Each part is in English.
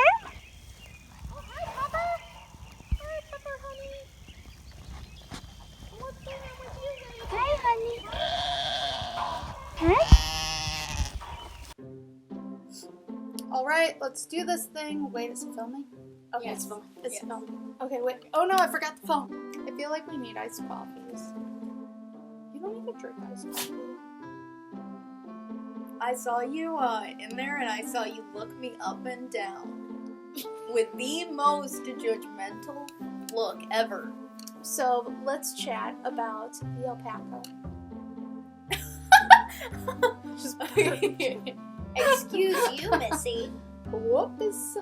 Oh, hi, Pepper. Hi, Pepper, honey. What's going on with you, lady? Hi, honey. Huh? All right, let's do this thing. Wait, is it filming? Okay, Yes. it's filming. It's Yes. filming. Okay, wait. Oh no, I forgot the phone. I feel like we need iced coffees. You don't even drink iced coffee. I saw you in there, and I saw you look me up and down with the most judgmental look ever. So let's chat about the alpaca. Excuse you, Missy. Whoops.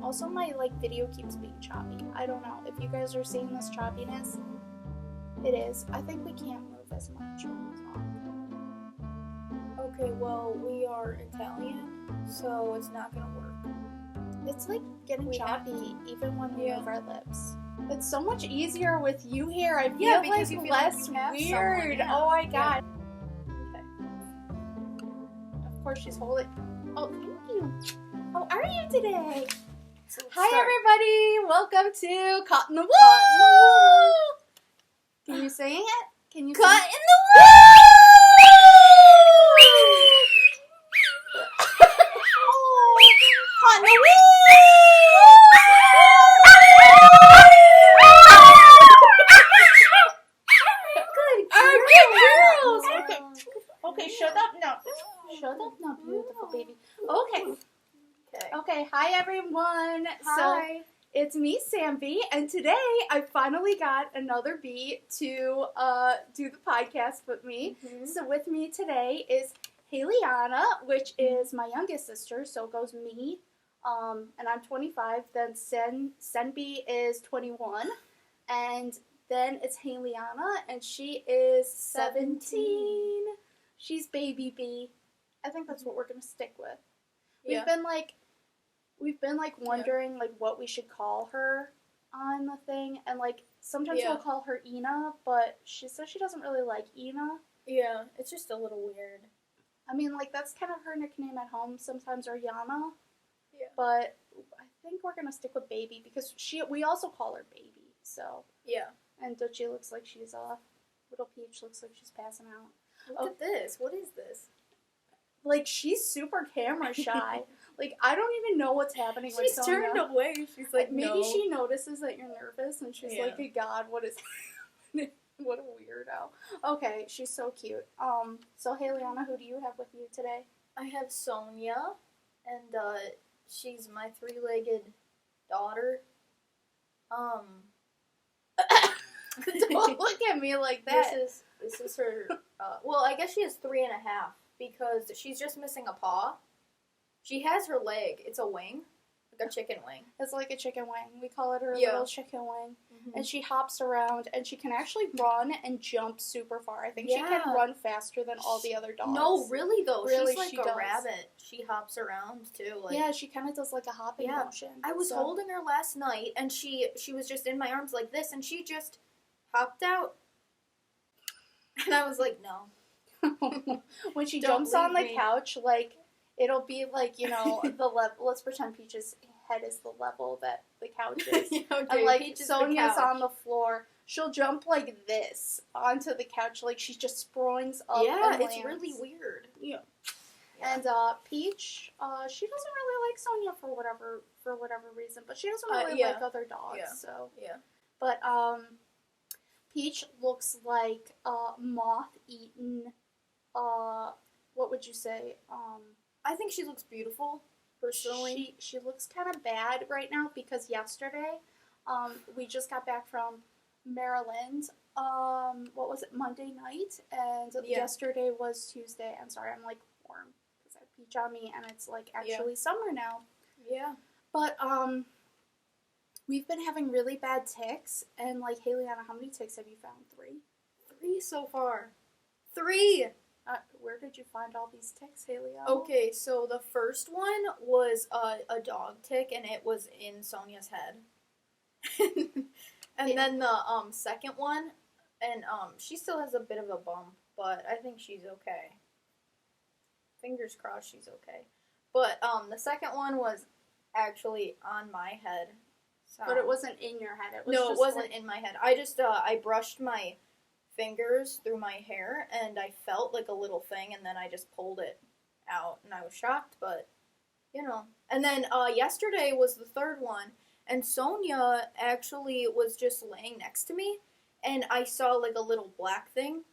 Also my video keeps being choppy. I don't know if you guys are seeing this choppiness. It is. I think we can't move as much when we talk. Okay, well, we are Italian, so it's not gonna work. It's like getting We have choppy even when we Yeah. move our lips. It's so much easier with you here. I feel Yeah, like because you feel less like you have weird. someone, yeah. Oh my god. Okay. Of course she's holding. Oh, thank you. How are you today? So let's Hi start. everybody. Welcome to Caught in the Woo. Caught in the Can you sing it? Can you Cut sing? in the Caught in the Woo. Good girls. Okay. Okay, shut up now. Shut up now, beautiful baby. Okay. Okay, hi everyone. Hi. So it's me, SamBee, and today I finally got another bee to do the podcast with me. Mhm. So with me today is Liana, which is my youngest sister. So it goes me, and I'm 25. Then SamBee is 21, and then it's Liana, and she is 17. She's BABYBEE. I think that's what we're gonna stick with. Yeah. We've been wondering what we should call her on the thing, and sometimes Yeah. we'll call her Ina, but she says she doesn't really like Ina. Yeah, it's just a little weird. I mean, that's kind of her nickname at home sometimes, or Yana. Yeah. But I think we're gonna stick with Baby because we also call her Baby. So Yeah. and Dutchie looks like she's little Peach looks like she's passing out. Look at this. What is this? She's super camera shy. I don't even know what's happening with She's Sonia. turned away. She's like, Maybe no. she notices that you're nervous and she's Yeah. like, "Hey God, what is happening? What a weirdo." Okay, she's so cute. So hey Liana, who do you have with you today? I have Sonia, and she's my three-legged daughter. Don't look at me like that. This is her. Well, I guess she has 3.5 because she's just missing a paw. She has her leg. It's a wing, like a chicken wing. It's like a chicken wing. We call it her Yeah. little chicken wing. Mm-hmm. And she hops around, and she can actually run and jump super far. I think she can Yeah. run faster than all the other dogs. No, really though. Really, she's like she a does. rabbit. She hops around too. Yeah, she kind of does a hopping Yeah. motion. I was so. holding her last night, and she was just in my arms like this, and she just hopped out. And I was like, no. When she Don't jumps on the leave me. couch, it'll be the level. Let's pretend Peach's head is the level that the couch is. Okay, And Peach is the Sonia's couch. on the floor. She'll jump like this onto the couch, she just springs up. Yeah, and it's lands. really weird. Yeah. Yeah. And Peach, she doesn't really like Sonia for whatever reason, but she doesn't really yeah. like other dogs. Yeah. So Yeah. But Peach looks like moth-eaten. What would you say? I think she looks beautiful, personally. She looks kind of bad right now because yesterday, we just got back from Maryland. What was it? Monday night, and Yeah. yesterday was Tuesday. I'm sorry, I'm warm because I have Peach on me, and it's actually summer now. Yeah. But we've been having really bad ticks, and hey Liana, how many ticks have you found? 3? 3 so far. 3! Where did you find all these ticks, hey Liana? Okay, so the first one was a dog tick, and it was in Sonia's head. And then the second one, and she still has a bit of a bump, but I think she's okay. Fingers crossed she's okay. But the second one was actually on my head. So. But it wasn't in your head. It was No, just it wasn't like... in my head. I just, I brushed my fingers through my hair, and I felt like a little thing, and then I just pulled it out, and I was shocked, but, you know. And then, yesterday was the third one, and Sonia actually was just laying next to me, and I saw, like, a little black thing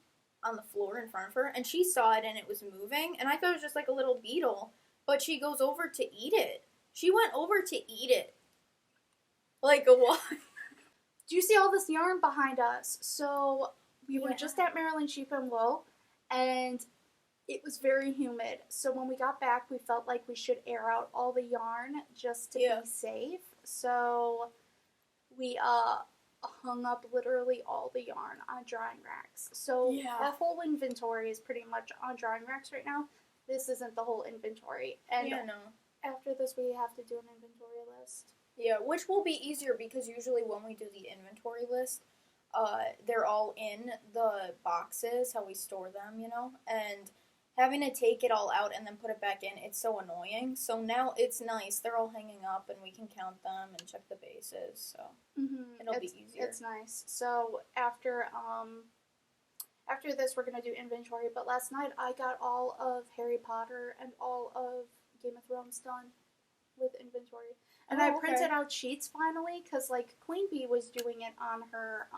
on the floor in front of her, and she saw it, and it was moving, and I thought it was just, like, a little beetle, but she goes over to eat it. She went over to eat it. Like, what? Do you see all this yarn behind us? So, we were just at Maryland Sheep and Wool, and it was very humid. So, when we got back, we felt like we should air out all the yarn just to be safe. So, we hung up literally all the yarn on drying racks. So, our whole inventory is pretty much on drying racks right now. This isn't the whole inventory. And after this, we have to do an inventory list. Yeah, which will be easier because usually when we do the inventory list, they're all in the boxes, how we store them, you know? And having to take it all out and then put it back in, it's so annoying. So now it's nice. They're all hanging up and we can count them and check the bases, so it'll be easier. It's nice. So after this, we're going to do inventory, but last night I got all of Harry Potter and all of Game of Thrones done with inventory. And I printed out sheets finally, because, like, Queen Bee was doing it on her,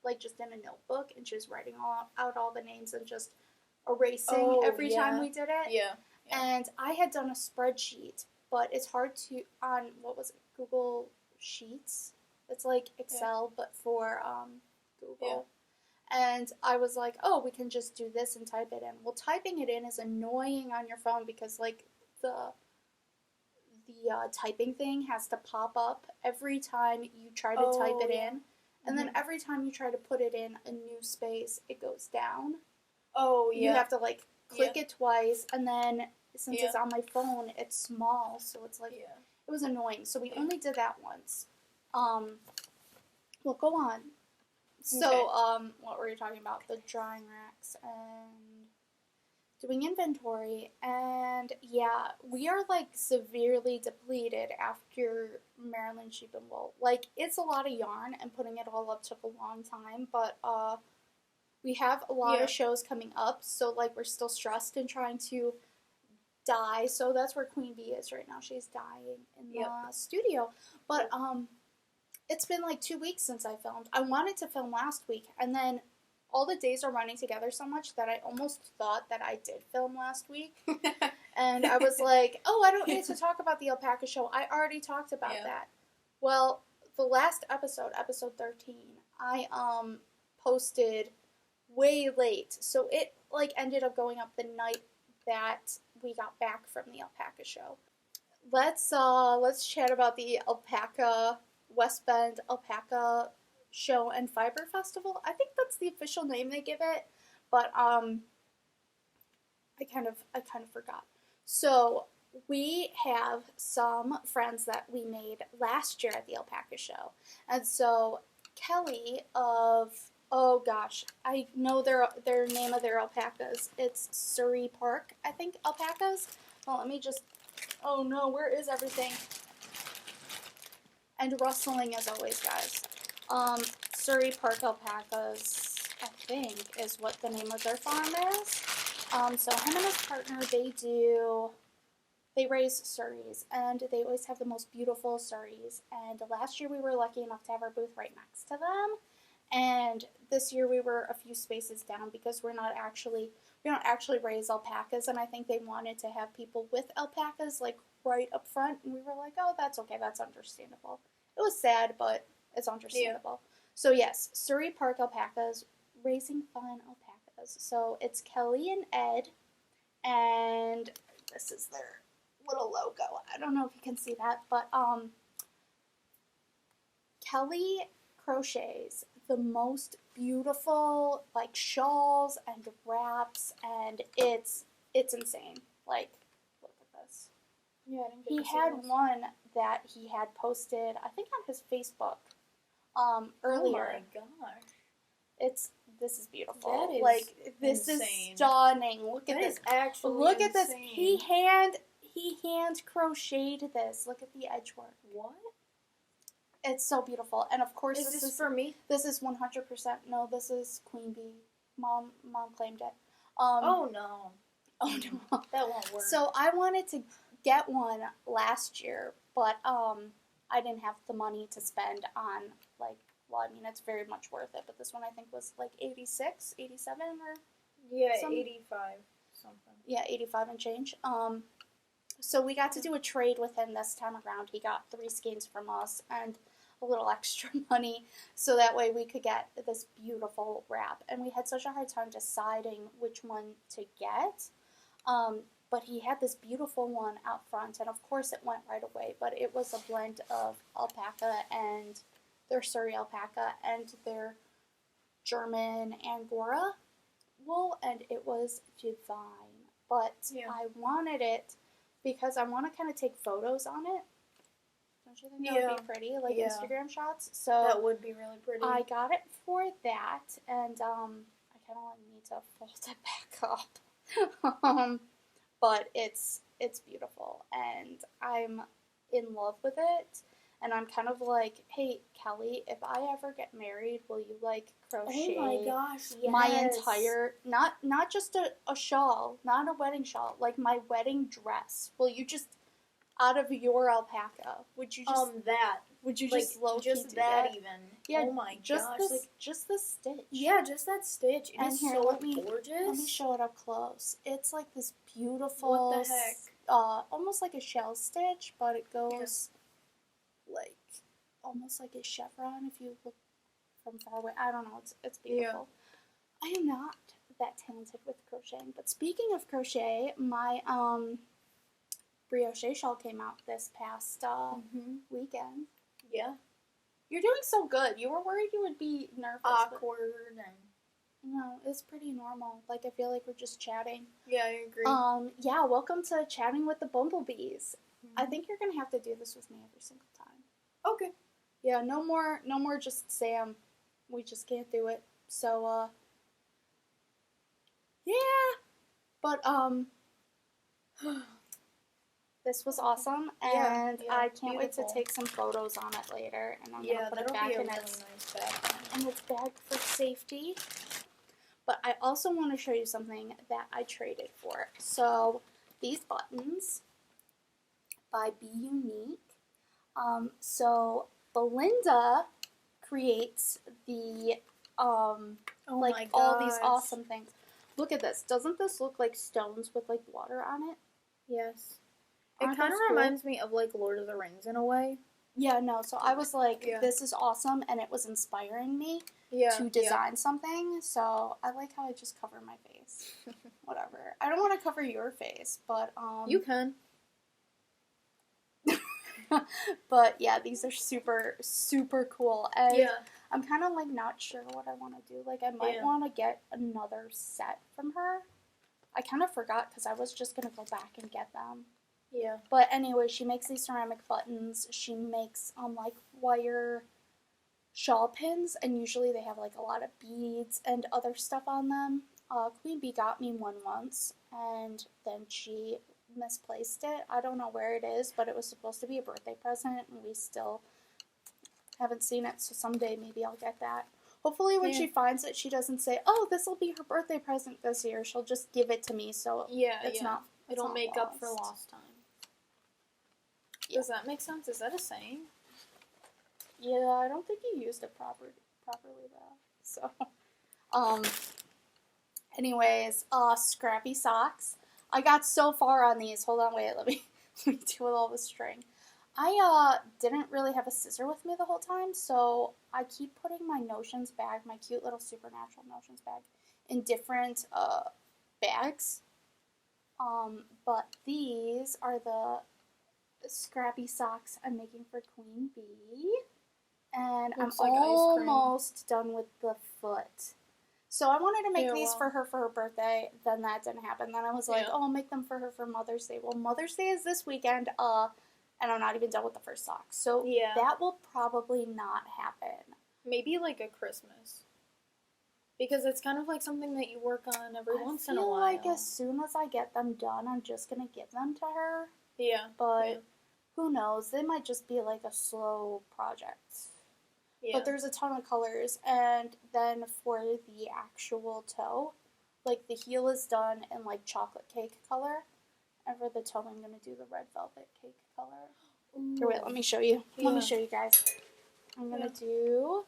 like, just in a notebook, and she was writing out all the names and just erasing every time we did it. Yeah. And I had done a spreadsheet, but it's hard to, on, what was it, Google Sheets? It's like Excel, but for Google. Yeah. And I was like, oh, we can just do this and type it in. Well, typing it in is annoying on your phone because, like, the typing thing has to pop up every time you try to type it in. And then every time you try to put it in a new space, it goes down. Oh, yeah. You have to, like, click it twice, and then, since it's on my phone, it's small, so it's, like, it was annoying. So we only did that once. Well, go on. So, what were you talking about? The drying racks and doing inventory, and we are, like, severely depleted after Maryland Sheep and Wool. Like, it's a lot of yarn, and putting it all up took a long time, but, we have a lot of shows coming up, so, like, we're still stressed and trying to dye, so that's where Queen Bee is right now. She's dyeing in the studio, but, it's been, like, 2 weeks since I filmed. I wanted to film last week, and then all the days are running together so much that I almost thought that I did film last week. And I was like, oh, I don't need to talk about the Alpaca Show. I already talked about that. Well, the last episode, episode 13, I posted way late. So it, like, ended up going up the night that we got back from the Alpaca Show. Let's chat about the Alpaca West Bend Alpaca Show and Fiber Festival. I think that's the official name they give it, but I kind of forgot. So we have some friends that we made last year at the Alpaca Show, and so Kelly of I know their name of their alpacas. It's Surrey Park, I think, alpacas. Well, let me just. Oh no, where is everything? And rustling as always, guys. Surrey Park Alpacas, I think, is what the name of their farm is. So him and his partner, they raise Surreys, and they always have the most beautiful Surreys. And last year we were lucky enough to have our booth right next to them. And this year we were a few spaces down because we don't actually raise alpacas, and I think they wanted to have people with alpacas, like, right up front, and we were like, oh, that's okay, that's understandable. It was sad, but it's understandable. Yeah. So yes, Surrey Park Alpacas, raising fun alpacas. So it's Kelly and Ed, and this is their little logo. I don't know if you can see that, but Kelly crochets the most beautiful, like, shawls and wraps, and it's insane. Like, look at this. Yeah, I didn't get to see had this. One that he had posted, I think, on his Facebook earlier. Oh my gosh. This is beautiful. That is like, this insane. Is stunning. Look at this. Is actually Look insane. at this. He He hand crocheted this. Look at the edge work. What? It's so beautiful. And of course, Is this for me? This is 100%. No, this is Queen Bee. Mom claimed it. Oh no. Oh no. That won't work. So I wanted to get one last year, but I didn't have the money to spend on, like, well, I mean, it's very much worth it, but this one I think was like 86, 87 or yeah, 85 something. Yeah, 85 and change. So we got to do a trade with him this time around. He got 3 skeins from us and a little extra money, so that way we could get this beautiful wrap. And we had such a hard time deciding which one to get. But he had this beautiful one out front, and of course it went right away. But it was a blend of alpaca and their Surrey alpaca and their German Angora wool, and it was divine. But yeah. I wanted it because I want to kind of take photos on it. Don't you think that would be pretty? Like Instagram shots? So that would be really pretty. I got it for that, and I kind of need to fold it back up. But it's beautiful, and I'm in love with it. And I'm kind of like, hey, Kelly, if I ever get married, will you, like, crochet oh my gosh, yes. my entire, not just a shawl, not a wedding shawl, like my wedding dress? Will you just, out of your alpaca, would you just, would you just like, low-key just do that even? Yeah, oh my just gosh. this, like, just the stitch. yeah, just that stitch. It is so gorgeous. Let me show it up close. It's like this beautiful, what the heck? Almost like a shell stitch, but it goes like almost like a chevron if you look from far away. I don't know. It's beautiful. Yeah. I am not that talented with crocheting, but speaking of crochet, my brioche shawl came out this past weekend. Yeah. You're doing so good. You were worried you would be nervous. Awkward and... No, it's pretty normal. Like, I feel like we're just chatting. Yeah, I agree. Yeah, welcome to Chatting with the Bumblebees. Mm-hmm. I think you're going to have to do this with me every single time. Okay. Yeah, no more just Sam. We just can't do it. So, yeah. But, this was awesome, and I can't wait to take some photos on it later, and I'm going to put it back in its nice bag. In its bag for safety. But I also want to show you something that I traded for. So, these buttons by Be Unique. So Belinda creates the all these awesome things. Look at this. Doesn't this look like stones with like water on it? Yes. It kind of reminds me of like Lord of the Rings in a way. Yeah, no. So I was like, this is awesome, and it was inspiring me to design something. So I like how I just cover my face. Whatever. I don't want to cover your face, but you can. But yeah, these are super, super cool. And I'm kind of like not sure what I want to do. Like I might want to get another set from her. I kind of forgot because I was just going to go back and get them. Yeah. But anyway, she makes these ceramic buttons. She makes like wire shawl pins, and usually they have like a lot of beads and other stuff on them. Queen Bee got me one once, and then she misplaced it. I don't know where it is, but it was supposed to be a birthday present, and we still haven't seen it, so someday maybe I'll get that. Hopefully when she finds it, she doesn't say, oh, this will be her birthday present this year. She'll just give it to me, so it'll make up for lost time. Yeah. Does that make sense? Is that a saying? Yeah, I don't think you used it properly though. So, anyways, Scrappy Socks. I got so far on these. Hold on, wait, let me deal with all the string. I didn't really have a scissor with me the whole time, so I keep putting my Notions bag, my cute little Supernatural Notions bag, in different bags. But these are the Scrappy Socks I'm making for Queen Bee. And looks I'm like almost done with the foot. So I wanted to make these for her birthday. Then that didn't happen. Then I was like, oh, I'll make them for her for Mother's Day. Well, Mother's Day is this weekend, and I'm not even done with the first sock. So that will probably not happen. Maybe like a Christmas. Because it's kind of like something that you work on every once in a while. I feel like as soon as I get them done, I'm just going to give them to her. Yeah. But who knows? They might just be like a slow project. Yeah. But there's a ton of colors. And then for the actual toe, like the heel is done in like chocolate cake color. And for the toe, I'm going to do the red velvet cake color. Ooh. Here, wait, let me show you. Yeah. Let me show you guys. I'm going to do...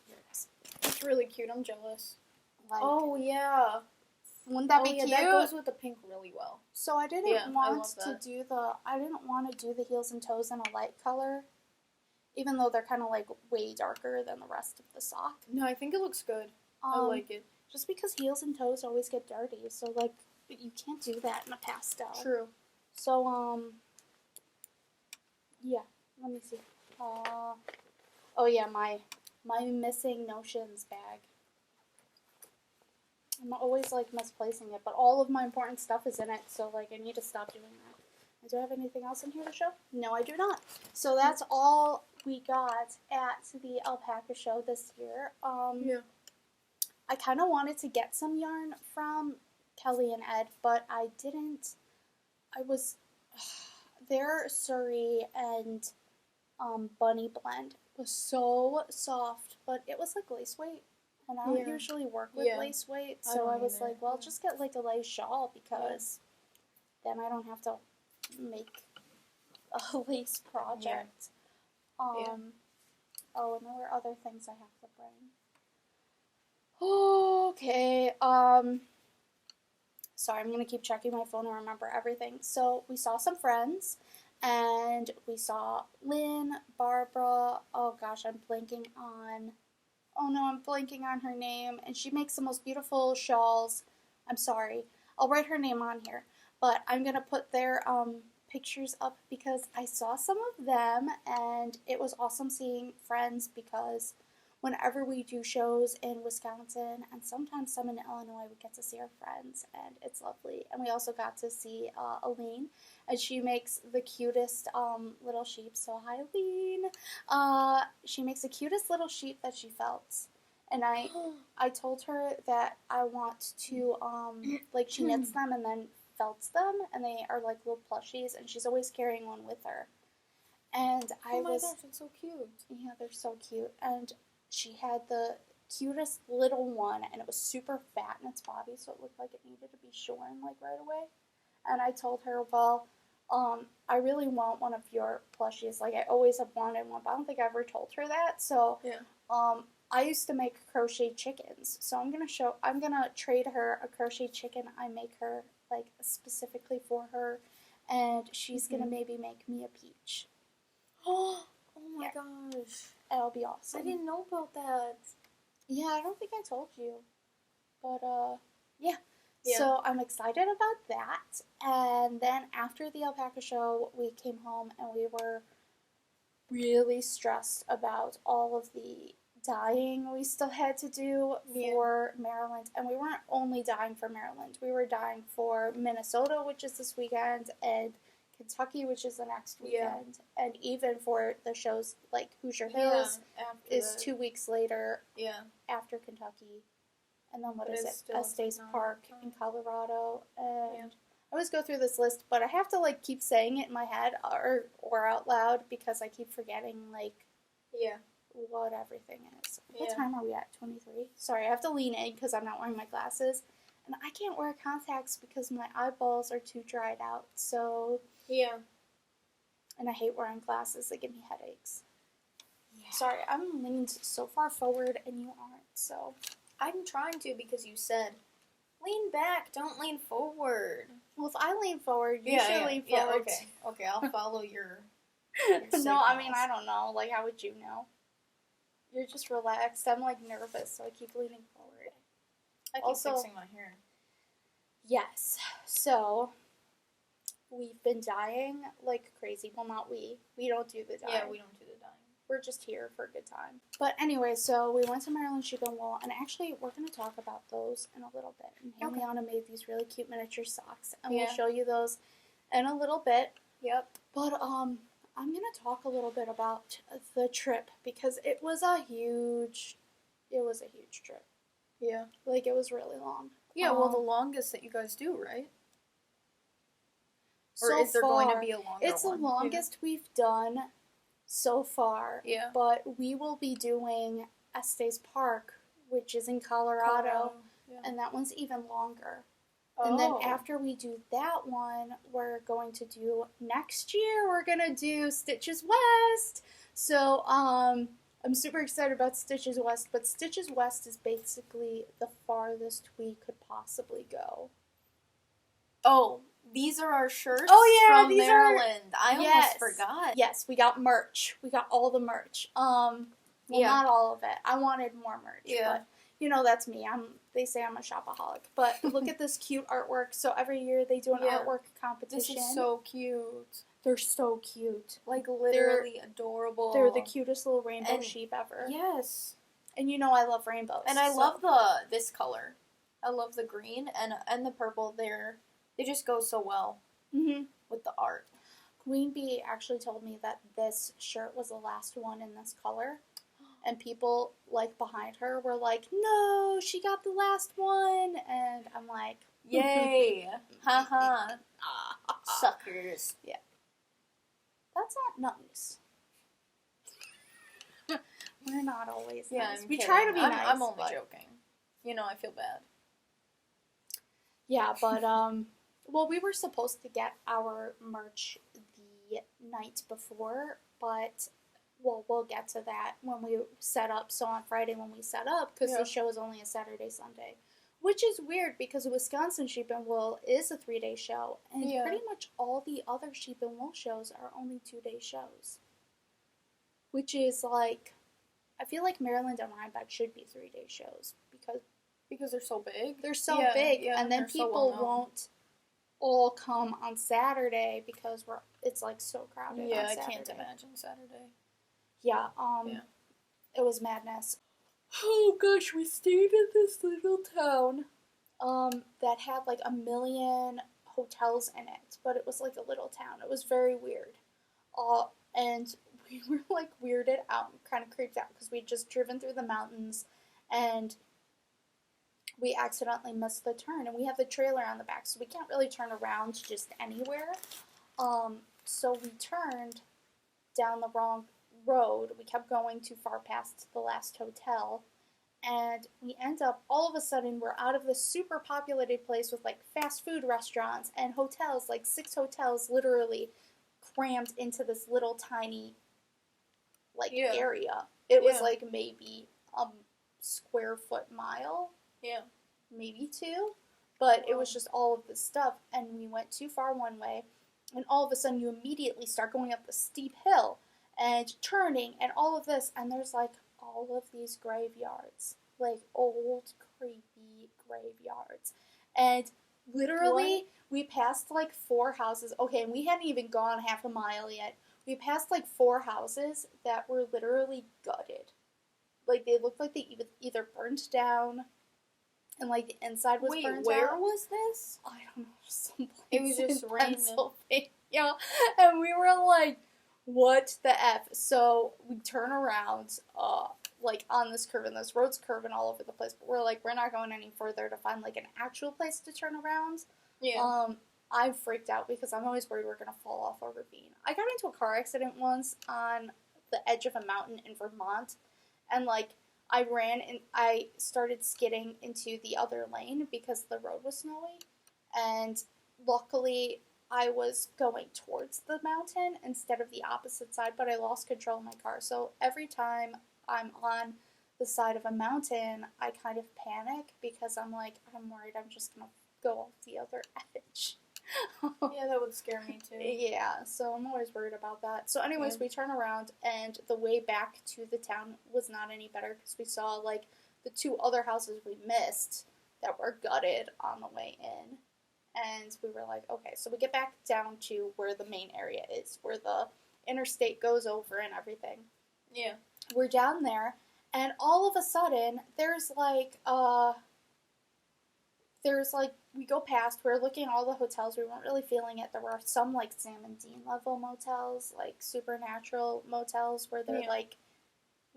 Here it is. It's really cute. I'm jealous. Like, oh, yeah. Wouldn't that be cute? That goes with the pink really well. So I didn't want to do the heels and toes in a light color, even though they're kind of like way darker than the rest of the sock. No, I think it looks good. I like it. Just because heels and toes always get dirty, so like you can't do that in a pastel. True. So yeah. Let me see. Oh yeah, my missing notions bag. I'm always like misplacing it, but all of my important stuff is in it, so like I need to stop doing that. Do I have anything else in here to show? No, I do not. So that's all we got at the Alpaca Show this year. Yeah. I kind of wanted to get some yarn from Kellyanne Edie, but I didn't. Their Surrey and Bunny blend was so soft, but it was like lace weight. And I don't usually work with lace weight, so I was like, well, just get like a lace shawl because then I don't have to make a lace project. Oh, and there were other things I have to bring. Okay, sorry, I'm gonna keep checking my phone and remember everything. So we saw some friends, and we saw Lynn, Barbara, oh gosh, I'm blanking on her name, and she makes the most beautiful shawls. I'm sorry, I'll write her name on here, but I'm gonna put their pictures up because I saw some of them, and it was awesome seeing friends because whenever we do shows in Wisconsin and sometimes some in Illinois, we get to see our friends, and it's lovely. And we also got to see Aline, and she makes the cutest little sheep. So hi, Aline. She makes the cutest little sheep that she felts. And I told her that I want to, like, she knits them and then felts them, and they are like little plushies, and she's always carrying one with her. And oh my gosh, it's so cute. Yeah, they're so cute. And she had the cutest little one, and it was super fat in its body, so it looked like it needed to be shorn, like, right away. And I told her, well, I really want one of your plushies. Like, I always have wanted one, but I don't think I ever told her that. So, I used to make crochet chickens. So I'm gonna trade her a crochet chicken I make her, like, specifically for her, and she's gonna maybe make me a peach. Oh my gosh. It'll be awesome. I didn't know about that. Yeah, I don't think I told you. But, yeah. So I'm excited about that. And then after the Alpaca Show, we came home and we were really stressed about all of the dyeing we still had to do for Maryland. And we weren't only dyeing for Maryland. We were dyeing for Minnesota, which is this weekend, and Kentucky, which is the next weekend, and even for the shows like Hoosier Hills is 2 weeks later after Kentucky, and then what is it? Estes Park in Colorado, and I always go through this list, but I have to like keep saying it in my head or out loud because I keep forgetting like what everything is. What time are we at? 23? Sorry, I have to lean in because I'm not wearing my glasses. And I can't wear contacts because my eyeballs are too dried out, so... Yeah. And I hate wearing glasses. They give me headaches. Yeah. Sorry, I'm leaned so far forward and you aren't, so... I'm trying to because you said, lean back, don't lean forward. Well, if I lean forward, you should lean forward. Yeah, okay, I'll follow your No, I mean, I don't know. Like, how would you know? You're just relaxed. I'm, like, nervous, so I keep leaning forward. I keep fixing my hair. Yes. So, we've been dyeing like crazy. Well, not we. We don't do the dyeing. Yeah, we don't do the dyeing. We're just here for a good time. But anyway, so we went to Maryland Sheep and Wool, and actually, we're going to talk about those in a little bit. And Liana made these really cute miniature socks, and we'll show you those in a little bit. Yep. But, I'm going to talk a little bit about the trip, because it was a huge trip. Yeah. Like, it was really long. Yeah, well, the longest that you guys do, right? Or is there going to be a longer one? It's the longest we've done so far. Yeah. But we will be doing Estes Park, which is in Colorado. Yeah. And that one's even longer. And then after we do that one, we're going to do, next year, we're going to do Stitches West. So, I'm super excited about Stitches West, but Stitches West is basically the farthest we could possibly go. Oh, these are our shirts from from Maryland. I almost forgot. Yes, we got merch. We got all the merch. Well, not all of it. I wanted more merch. Yeah. But, you know, that's me. They say I'm a shopaholic. But look at this cute artwork. So every year they do an artwork competition. This is so cute. They're so cute. Like, literally adorable. They're the cutest little rainbow sheep ever. Yes. And you know I love rainbows. And I love this color. I love the green and the purple. They just go so well with the art. Queen Bee actually told me that this shirt was the last one in this color. And people, like, behind her were like, no, she got the last one. And I'm like, yay. Haha. Suckers. Yeah. That's not nice. We're not always nice. We try to be nice. I'm only joking. You know, I feel bad. Yeah, but, well, we were supposed to get our merch the night before, but... Well, we'll get to that when we set up. So on Friday when we set up, because the show is only a Saturday, Sunday. Which is weird because Wisconsin Sheep and Wool is a 3-day show. And pretty much all the other Sheep and Wool shows are only 2-day shows. Which is like, I feel like Maryland and Rhinebeck should be 3-day shows. Because they're so big. They're so big. And then people won't all come on Saturday because it's like so crowded on Saturday. I can't imagine Saturday. Yeah, it was madness. Oh gosh, we stayed in this little town, that had like 1 million hotels in it, but it was like a little town. It was very weird. And we were like weirded out, kind of creeped out, because we'd just driven through the mountains, and we accidentally missed the turn, and we have the trailer on the back, so we can't really turn around just anywhere. So we turned down the wrong road. We kept going too far past the last hotel, and we end up, all of a sudden, we're out of this super populated place with like fast food restaurants and hotels, like 6 hotels literally crammed into this little tiny area. It was like maybe a square foot mile, maybe 2, but it was just all of this stuff, and we went too far one way, and all of a sudden you immediately start going up the steep hill and turning, and all of this, and there's, like, all of these graveyards. Like, old, creepy graveyards. And literally, we passed, like, 4 houses. Okay, and we hadn't even gone half a mile yet. We passed, like, 4 houses that were literally gutted. Like, they looked like they either burned down, and, like, the inside was burned out. Wait, where was this? I don't know, someplace it was just random. Pennsylvania. And we were like, what the F? So we turn around, like on this curve, and this road's curving all over the place, but we're like, we're not going any further to find like an actual place to turn around. Yeah. I freaked out because I'm always worried we're gonna fall off a ravine. I got into a car accident once on the edge of a mountain in Vermont, and like I ran and I started skidding into the other lane because the road was snowy, and luckily I was going towards the mountain instead of the opposite side, but I lost control of my car. So every time I'm on the side of a mountain, I kind of panic because I'm like, I'm worried I'm just going to go off the other edge. Yeah, that would scare me too. Yeah, so I'm always worried about that. So anyways, we turn around, and the way back to the town was not any better because we saw like the 2 other houses we missed that were gutted on the way in. And we were like, okay, so we get back down to where the main area is, where the interstate goes over and everything. Yeah. We're down there, and all of a sudden, we go past, we're looking at all the hotels, we weren't really feeling it. There were some, like, Sam and Dean level motels, like, supernatural motels, where they're, like,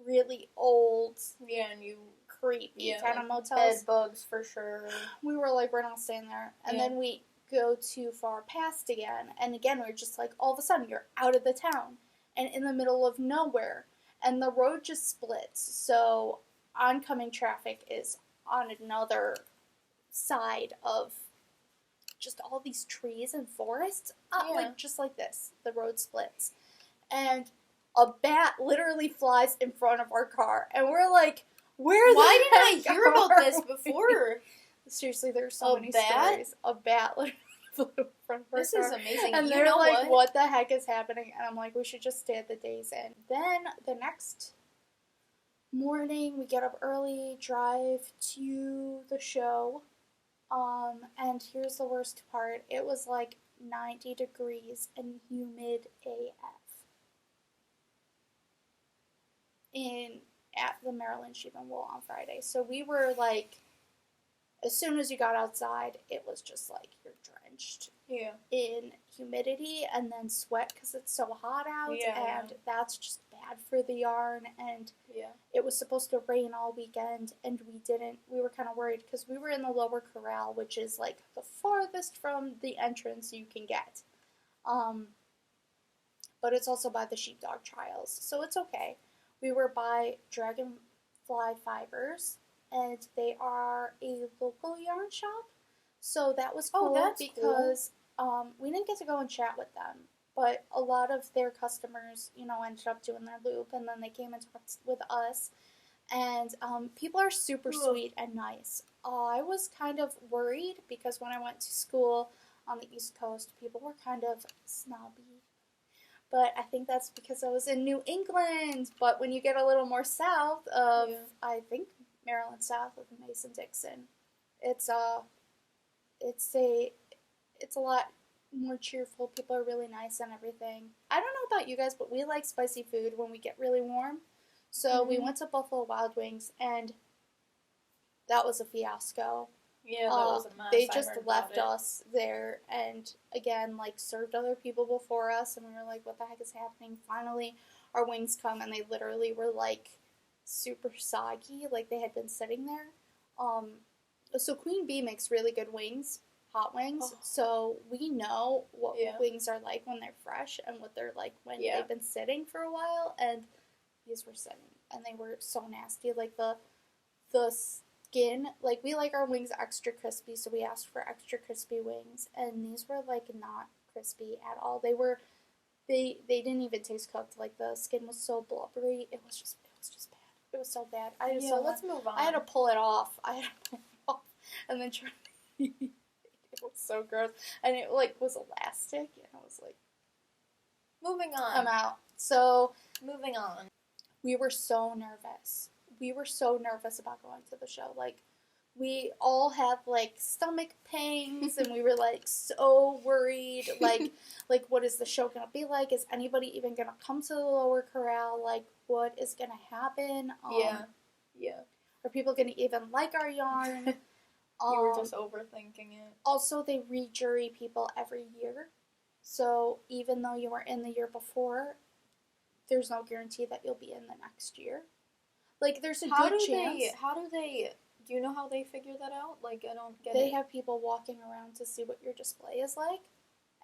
really old. Yeah, and creepy kind of motels. Bed bugs for sure. We were like, we're not staying there. And then we go too far past again. And again, we're just like, all of a sudden, you're out of the town and in the middle of nowhere. And the road just splits. So oncoming traffic is on another side of just all these trees and forests. Like, just like this. The road splits. And a bat literally flies in front of our car. And we're like, why didn't I hear about this before? Seriously, there's so many stories. A bat literally flew in front of our car. This is amazing. And they're like, what the heck is happening? And I'm like, we should just stay at the Days Inn. Then the next morning, we get up early, drive to the show. And here's the worst part. It was like 90 degrees and humid AF. At the Maryland Sheep and Wool on Friday. So we were like, as soon as you got outside, it was just like you're drenched in humidity and then sweat because it's so hot out. And that's just bad for the yarn. And it was supposed to rain all weekend, and we didn't. We were kind of worried because we were in the lower corral, which is like the farthest from the entrance you can get. But it's also by the sheepdog trials, so it's okay. We were by Dragonfly Fibers, and they are a local yarn shop. So that was cool because we didn't get to go and chat with them. But a lot of their customers, ended up doing their loop, and then they came and talked with us. And people are super sweet and nice. I was kind of worried because when I went to school on the East Coast, people were kind of snobby. But I think that's because I was in New England. But when you get a little more south of, I think, Maryland south of Mason-Dixon, it's a lot more cheerful. People are really nice and everything. I don't know about you guys, but we like spicy food when we get really warm. So we went to Buffalo Wild Wings, and that was a fiasco. Yeah, that was a mess. They just left us there and, again, served other people before us, and we were like, what the heck is happening? Finally, our wings come, and they literally were, super soggy, they had been sitting there. So Queen Bee makes really good wings, hot wings, so we know what wings are like when they're fresh and what they're like when they've been sitting for a while, and these were sitting, and they were so nasty. The skin, we like our wings extra crispy, so we asked for extra crispy wings, and these were not crispy at all. They didn't even taste cooked. The skin was so blubbery. It was just bad. It was so bad. Let's move on. I had to pull it off. And then try to eat. It was so gross, and it was elastic, and I was like, moving on. I'm out. So moving on. We were so nervous. We were so nervous about going to the show. We all had, stomach pangs, and we were, so worried. What is the show going to be like? Is anybody even going to come to the lower corral? What is going to happen? Yeah. Are people going to even like our yarn? You were just overthinking it. Also, they re-jury people every year. So, even though you were in the year before, there's no guarantee that you'll be in the next year. There's a good chance. Do you know how they figure that out? I don't get it. They have people walking around to see what your display is like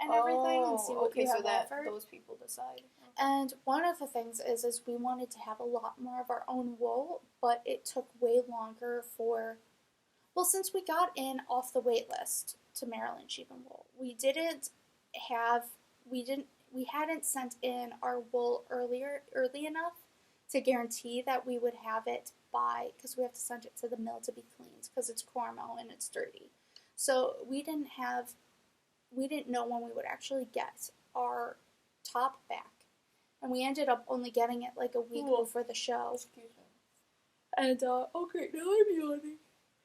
and everything, and see what you have offered. Those people decide. Okay. And one of the things is we wanted to have a lot more of our own wool, but it took way longer since we got in off the wait list to Maryland Sheep and Wool, we hadn't sent in our wool early enough to guarantee that we would have it because we have to send it to the mill to be cleaned because it's Cormo and it's dirty. So we didn't know when we would actually get our top back. And we ended up only getting it a week before the show. Excuse me. And, okay, now I'm yawning.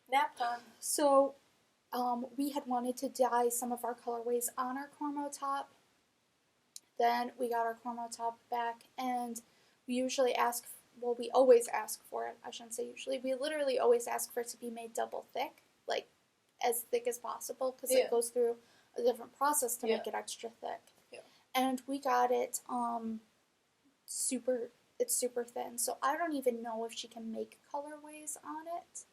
Nap time. So, we had wanted to dye some of our colorways on our Cormo top. Then we got our Cormo top back, and we always ask for it. I shouldn't say usually. We literally always ask for it to be made double thick, as thick as possible, because it goes through a different process to make it extra thick. Yeah. And we got it, it's super thin, so I don't even know if she can make colorways on it.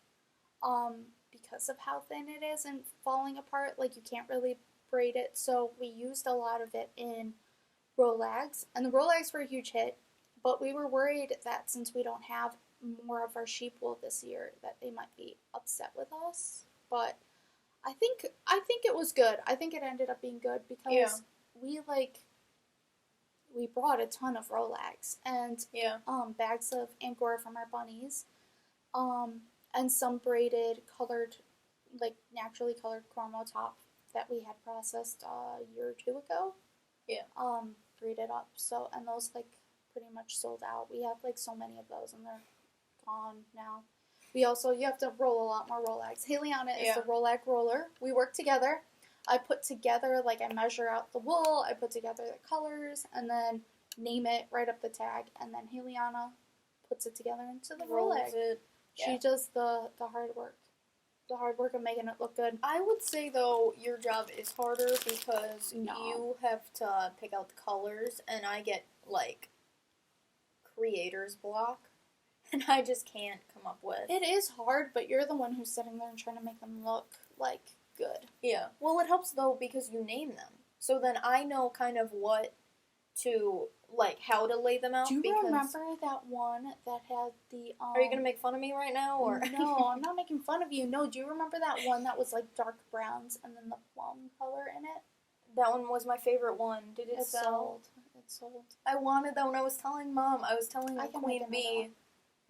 Because of how thin it is and falling apart, you can't really braid it. So we used a lot of it in Rolags, and the Rolags were a huge hit. But we were worried that since we don't have more of our sheep wool this year, that they might be upset with us. But I think it was good. I think it ended up being good because we brought a ton of Rolags and bags of Angora from our bunnies, and some braided colored, like naturally colored chromo top that we had processed a year or two ago. Braided up. So, and those like pretty much sold out. We have like so many of those and they're gone now. You have to roll a lot more Rolags. Hey Liana is the Rolag roller. We work together. I put together, like I measure out the wool, I put together the colors, and then name it, write up the tag, and then Hey Liana puts it together into the Rolag. She does the hard work. The hard work of making it look good. I would say, though, your job is harder because you have to pick out the colors, and I get, like, creator's block, and I just can't come up with. It is hard, but you're the one who's sitting there and trying to make them look, like, good. Yeah. Well, it helps, though, because you name them. So then I know kind of what to, like, how to lay them out. Do you remember that one that had the, Are you going to make fun of me right now, or? No, I'm not making fun of you. No, do you remember that one that was, like, dark browns and then the plum color in it? That one was my favorite one. Did it sell? It sold. I wanted that one. I was telling Mom. I was telling Queen Bee.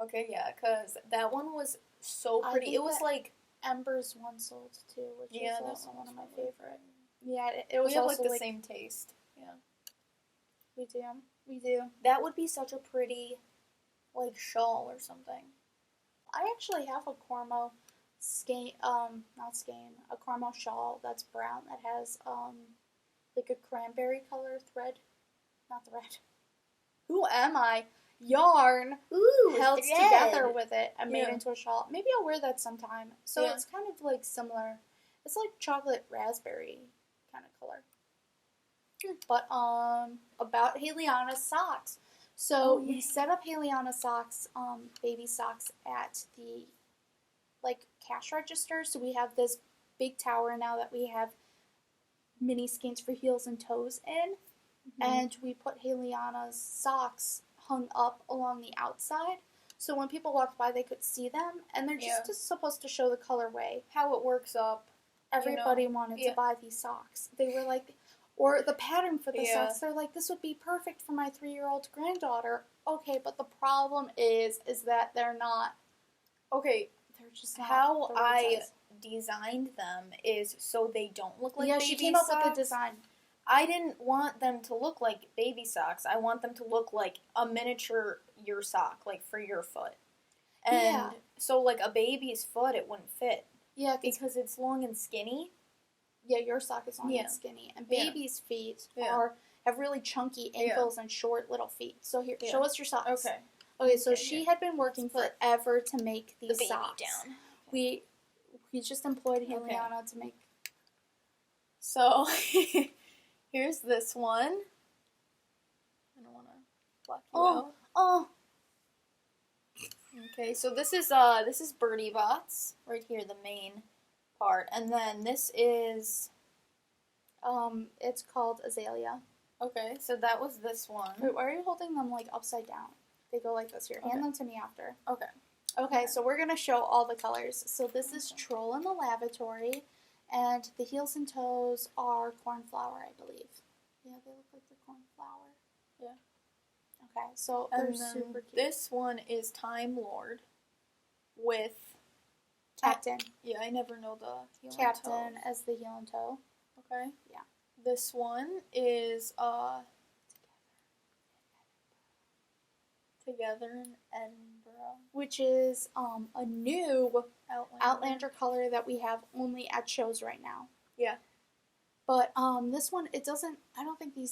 Okay, yeah, because that one was so pretty. It was like... Ember's one sold, too, which is also one of my favorite. Yeah, it was we have, also, like, the same taste. Yeah. We do. That would be such a pretty, like, shawl or something. I actually have a Cormo a Cormo shawl that's brown that has, like a cranberry color thread. Not thread. Who am I? Yarn. Ooh, held thread. Together with it and made into a shawl. Maybe I'll wear that sometime. So it's kind of, like, similar. It's like chocolate raspberry kind of color. But, about Hey Liana's socks. So, we set up Hey Liana socks, baby socks at the, like, cash register. So, we have this big tower now that we have mini skeins for heels and toes in. And we put Hey Liana's socks hung up along the outside. So, when people walked by, they could see them. And they're just supposed to show the colorway. How it works up. Everybody wanted to buy these socks. They were like... Or the pattern for the socks, they're like, this would be perfect for my 3-year-old granddaughter. Okay, but the problem is that they're not. Okay, they're just not. How I designed them is so they don't look like baby socks. Yeah, she came up with the design. I didn't want them to look like baby socks. I want them to look like a miniature your sock, like for your foot. And so, like, a baby's foot, it wouldn't fit. Yeah, because it's long and skinny. Yeah, your sock is long and skinny. And baby's feet have really chunky ankles and short little feet. So here, show us your socks. Okay, so she had been working forever to make these socks. Down. We just employed Liana to make. So, here's this one. I don't want to block you out. Oh. Okay, so this is Birdie Bots right here, the main part, and then this is it's called Azalea. Okay, so that was this one. Wait, why are you holding them like upside down? They go like this. Here, hand them to me after. Okay, so we're gonna show all the colors. So this is Troll in the Lavatory, and the heels and toes are Cornflower, I believe. Yeah, they look like the Cornflower. Yeah. Okay, so they're super cute. This one is Time Lord with Captain. Yeah, I never know the heel Captain and toe. as the heel and toe. Okay. Yeah. This one is Together in Edinburgh, which is a new Outlander color that we have only at shows right now. Yeah. But this one, it doesn't. I don't think the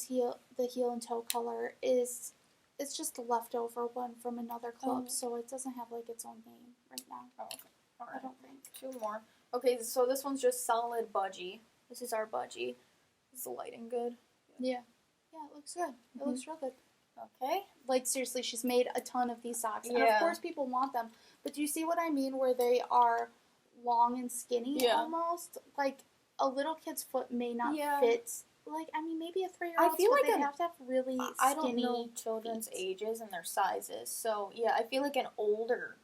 heel and toe color is. It's just a leftover one from another club, so it doesn't have like its own name right now. Oh, okay. All right. I don't think. 2 more. Okay, so this one's just solid budgie. This is our budgie. Is the lighting good? Yeah. Yeah, it looks good. It looks real good. Okay. Like, seriously, she's made a ton of these socks. Yeah. And of course people want them. But do you see what I mean where they are long and skinny almost? Like, a little kid's foot may not fit. Like, I mean, maybe a 3-year-old. I feel like they have to have really skinny. I don't know children's ages and their sizes, so yeah, I feel like an older,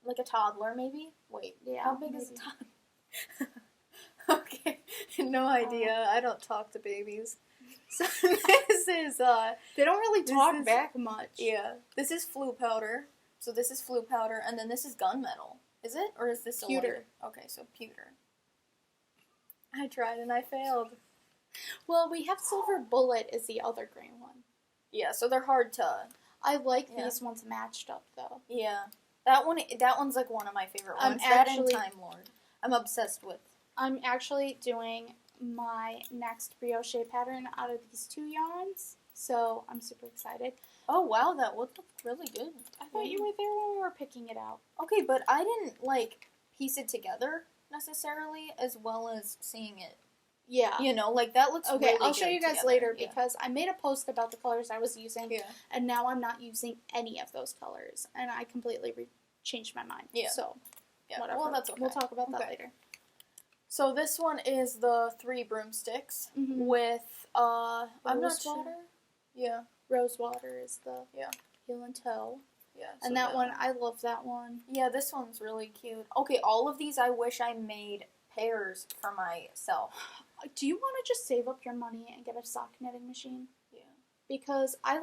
like a toddler maybe. Wait, how big is a toddler? Okay, no idea. I don't talk to babies. So this is they don't really talk back much. Yeah, this is flue powder. So this is flue powder, and then this is gunmetal. Is it, or is this pewter? Okay, so pewter. I tried and I failed. Well, we have silver bullet is the other green one. Yeah, so they're hard to. I like these ones matched up though. Yeah, that one's like one of my favorite ones. That and Time Lord, I'm obsessed with. I'm actually doing my next brioche pattern out of these 2 yarns, so I'm super excited. Oh wow, that would look really good. I thought you were there when we were picking it out. Okay, but I didn't like piece it together necessarily as well as seeing it. Yeah. You know, like that looks okay, really I'll show you guys together. later because I made a post about the colors I was using, and now I'm not using any of those colors, and I completely changed my mind. Yeah. So, whatever. Well, that's okay. We'll talk about that later. So this one is the 3 broomsticks with I'm not sure. Yeah. Rosewater is the heel and toe. Yeah. So and that one, I love that one. Yeah, this one's really cute. Okay, all of these I wish I made pairs for myself. Do you want to just save up your money and get a sock knitting machine? Yeah. Because I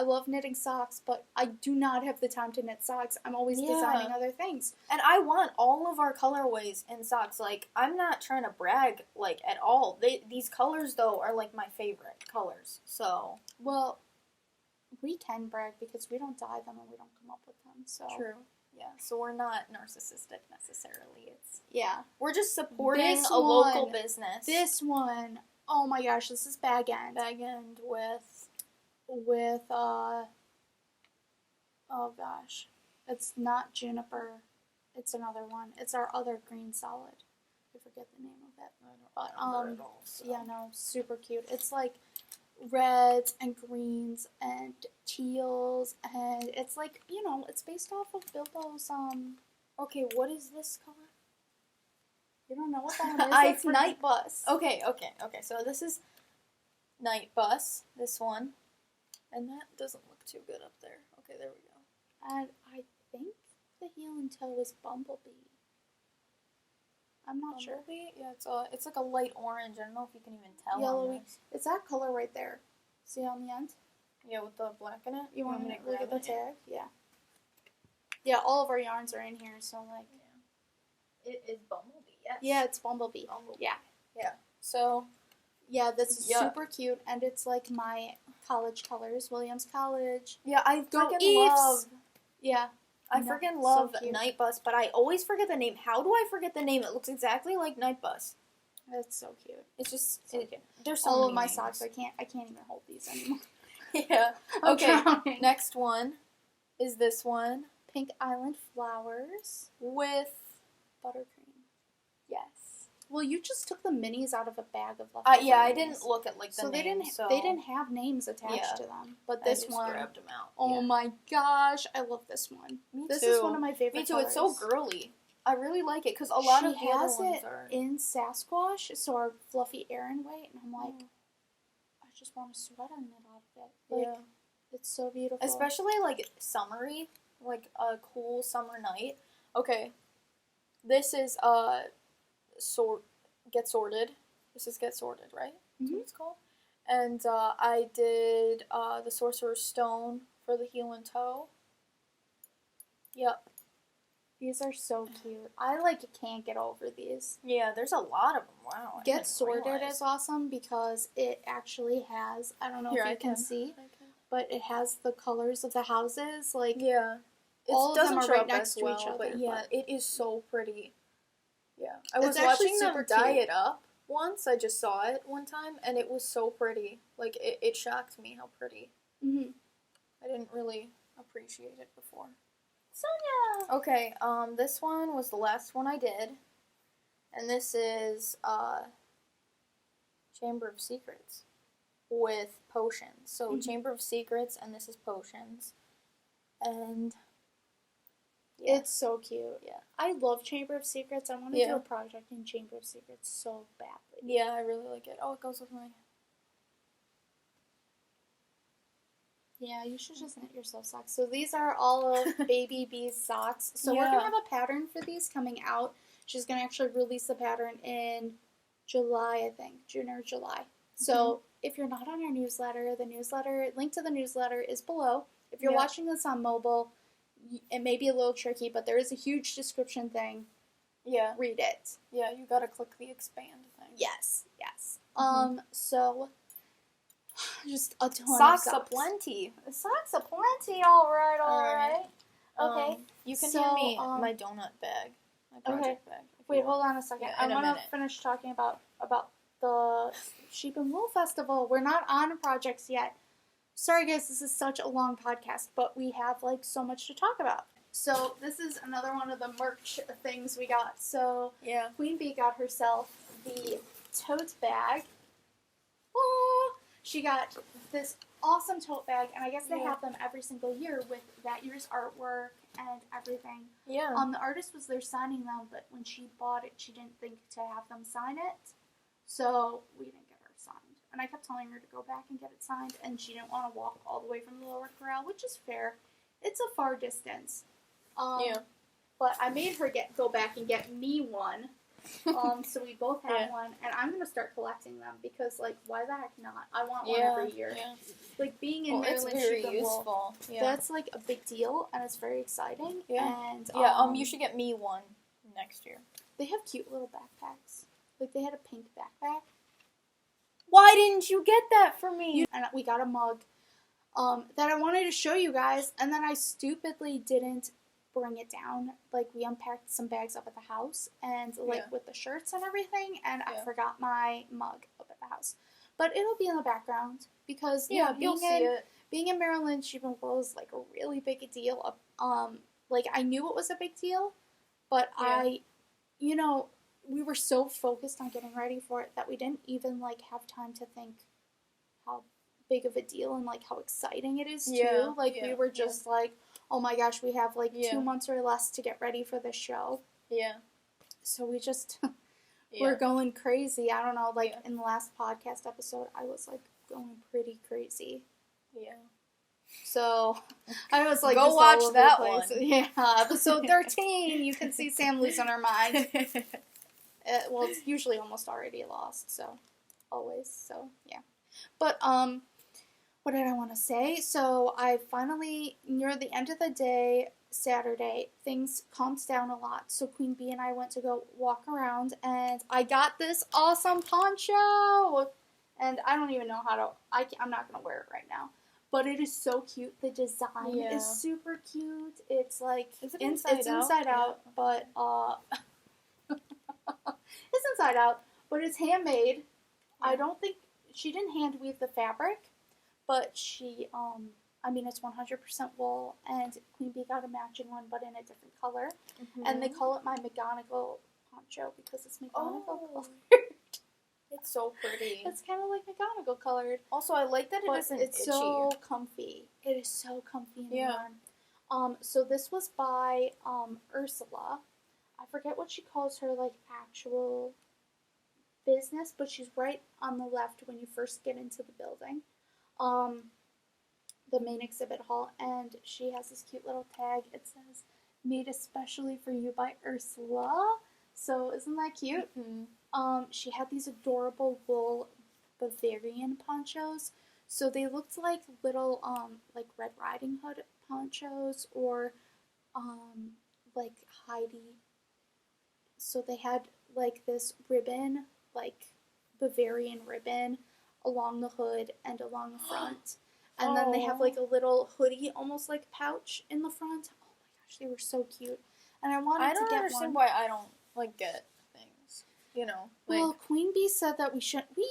love knitting socks, but I do not have the time to knit socks. I'm always designing other things. And I want all of our colorways in socks. Like, I'm not trying to brag, like, at all. These colors, though, are, like, my favorite colors. So. Well, we can brag because we don't dye them and we don't come up with them. So. True. Yeah, so we're not narcissistic necessarily. We're just supporting a local business. This one, oh my gosh, this is Bag End. Bag End with oh gosh, it's not Juniper, it's another one. It's our other green solid. I forget the name of it. I don't remember at all. So. Yeah, no, super cute. It's like reds and greens and teals, and it's like, you know, it's based off of Bilbo's Okay, what is this color? You don't know what that one is? It's Night Bus. Okay, so this is Night Bus, this one. And that doesn't look too good up there. Okay, there we go. And I think the heel and toe is Bumblebee. I'm not sure. Yeah, it's like a light orange. I don't know if you can even tell. Yellowy. It's that color right there. See on the end? Yeah, with the black in it. You want me to look at the tag? Yeah. Yeah, all of our yarns are in here, so like. Yeah. It is Bumblebee. Yes. Yeah, it's Bumblebee. Yeah. Yeah. So. Yeah, this is super cute, and it's like my college colors, Williams College. Yeah, I freaking love. Yeah. I freaking love Night Bus, but I always forget the name. How do I forget the name? It looks exactly like Night Bus. That's so cute. It's just so cute. There's so all many of my names. socks. I can't even hold these anymore. Yeah. Okay. Next one is this one. Pink Island Flowers with buttercream. Yes. Well, you just took the minis out of a bag of yeah, I didn't look at like the names. They didn't have names attached to them. But this one, grabbed them out. Oh my gosh, I love this one. This is one of my favorite. Me too. Colors. It's so girly. I really like it because a lot of the other ones are in Sasquatch, so our fluffy Aran weight, and I'm like, I just want to sweat on it out of it. Like, it's so beautiful. Especially like summery, like a cool summer night. Okay, this is Get Sorted. This is Get Sorted, right? That's what it's called. And I did the Sorcerer's Stone for the heel and toe. Yep. These are so cute. I can't get over these. Yeah, there's a lot of them. Wow. Get Sorted is awesome because it actually has, I don't know if you can see, but it has the colors of the houses. Like, yeah. All of them are right next to each other. But yeah, it is so pretty. Yeah. I was watching them dye it up once. I just saw it one time, and it was so pretty. Like, it shocked me how pretty. Mm-hmm. I didn't really appreciate it before. Sonia! Okay, this one was the last one I did. And this is, Chamber of Secrets with potions. So, Chamber of Secrets, and this is potions. And, Yeah. It's so cute. Yeah. I love Chamber of Secrets. I want to do a project in Chamber of Secrets so badly. Yeah, I really like it. Oh, it goes with mine. Yeah, you should just knit yourself socks. So these are all of BABYBEE's socks. So we're going to have a pattern for these coming out. She's going to actually release the pattern in July, I think. June or July. So if you're not on our newsletter, link to the newsletter is below. If you're watching this on mobile, it may be a little tricky, but there is a huge description thing. Yeah. Read it. Yeah, you gotta click the expand thing. Yes, yes. So, just a ton Socks of socks. aplenty. Socks aplenty, alright. Okay. You can hand me my donut bag. My project bag. Wait, hold on a second. Yeah, I want to finish talking about the Sheep and Wool Festival. We're not on projects yet. Sorry guys, this is such a long podcast, but we have like so much to talk about. So this is another one of the merch things we got. So Queen Bee got herself the tote bag. Oh, she got this awesome tote bag, and I guess they have them every single year with that year's artwork and everything. Yeah. The artist was there signing them, but when she bought it, she didn't think to have them sign it. So we didn't get her signed. And I kept telling her to go back and get it signed, and she didn't want to walk all the way from the lower corral, which is fair. It's a far distance. But I made her go back and get me one. So we both have one, and I'm going to start collecting them because, like, why the heck not? I want one every year. Yeah. Like, being in Maryland, it's very useful. That's, like, a big deal, and it's very exciting. Yeah. And, you should get me one next year. They have cute little backpacks. Like, they had a pink backpack. Why didn't you get that for me? And we got a mug that I wanted to show you guys, and then I stupidly didn't bring it down. Like, we unpacked some bags up at the house, and with the shirts and everything, and I forgot my mug up at the house. But it'll be in the background because being in Maryland, Sheep and Wool is like a really big deal. Like, I knew it was a big deal, but we were so focused on getting ready for it that we didn't even, like, have time to think how big of a deal and, like, how exciting it is, too. We were just like, oh my gosh, we have, like, 2 months or less to get ready for this show. Yeah. So we just, we're going crazy. I don't know, like, in the last podcast episode, I was, like, going pretty crazy. Yeah. So, I was, like, go watch that one. Yeah, episode 13, you can see Sam losing her mind. Well, it's usually almost already lost, so, always, so, yeah. But, what did I want to say? So, I finally, near the end of the day, Saturday, things calmed down a lot, so Queen Bee and I went to go walk around, and I got this awesome poncho! And I don't even know how to, I'm not going to wear it right now. But it is so cute. The design is super cute. It's, like, it's inside out, but, it's inside out, but it's handmade. Yeah. I don't think, she didn't hand weave the fabric, but she, it's 100% wool, and Queen Bee got a matching one, but in a different color, and they call it my McGonagall poncho, because it's McGonagall colored. It's so pretty. It's kind of like McGonagall colored. Also, I like that it's itchy. So comfy. It is so comfy and warm. So this was by, Ursula. I forget what she calls her, like, actual business, but she's right on the left when you first get into the building. The main exhibit hall, and she has this cute little tag. It says, made especially for you by Ursula. So, isn't that cute? She had these adorable wool Bavarian ponchos. So, they looked like little, like Red Riding Hood ponchos, or, like Heidi. So, they had, like, this ribbon, like Bavarian ribbon, along the hood and along the front. And then they have, like, a little hoodie, almost like pouch in the front. Oh my gosh, they were so cute. And I wanted to get one. I don't understand why I don't, like, get things. You know. Like, well, Queen Bee said that we should. We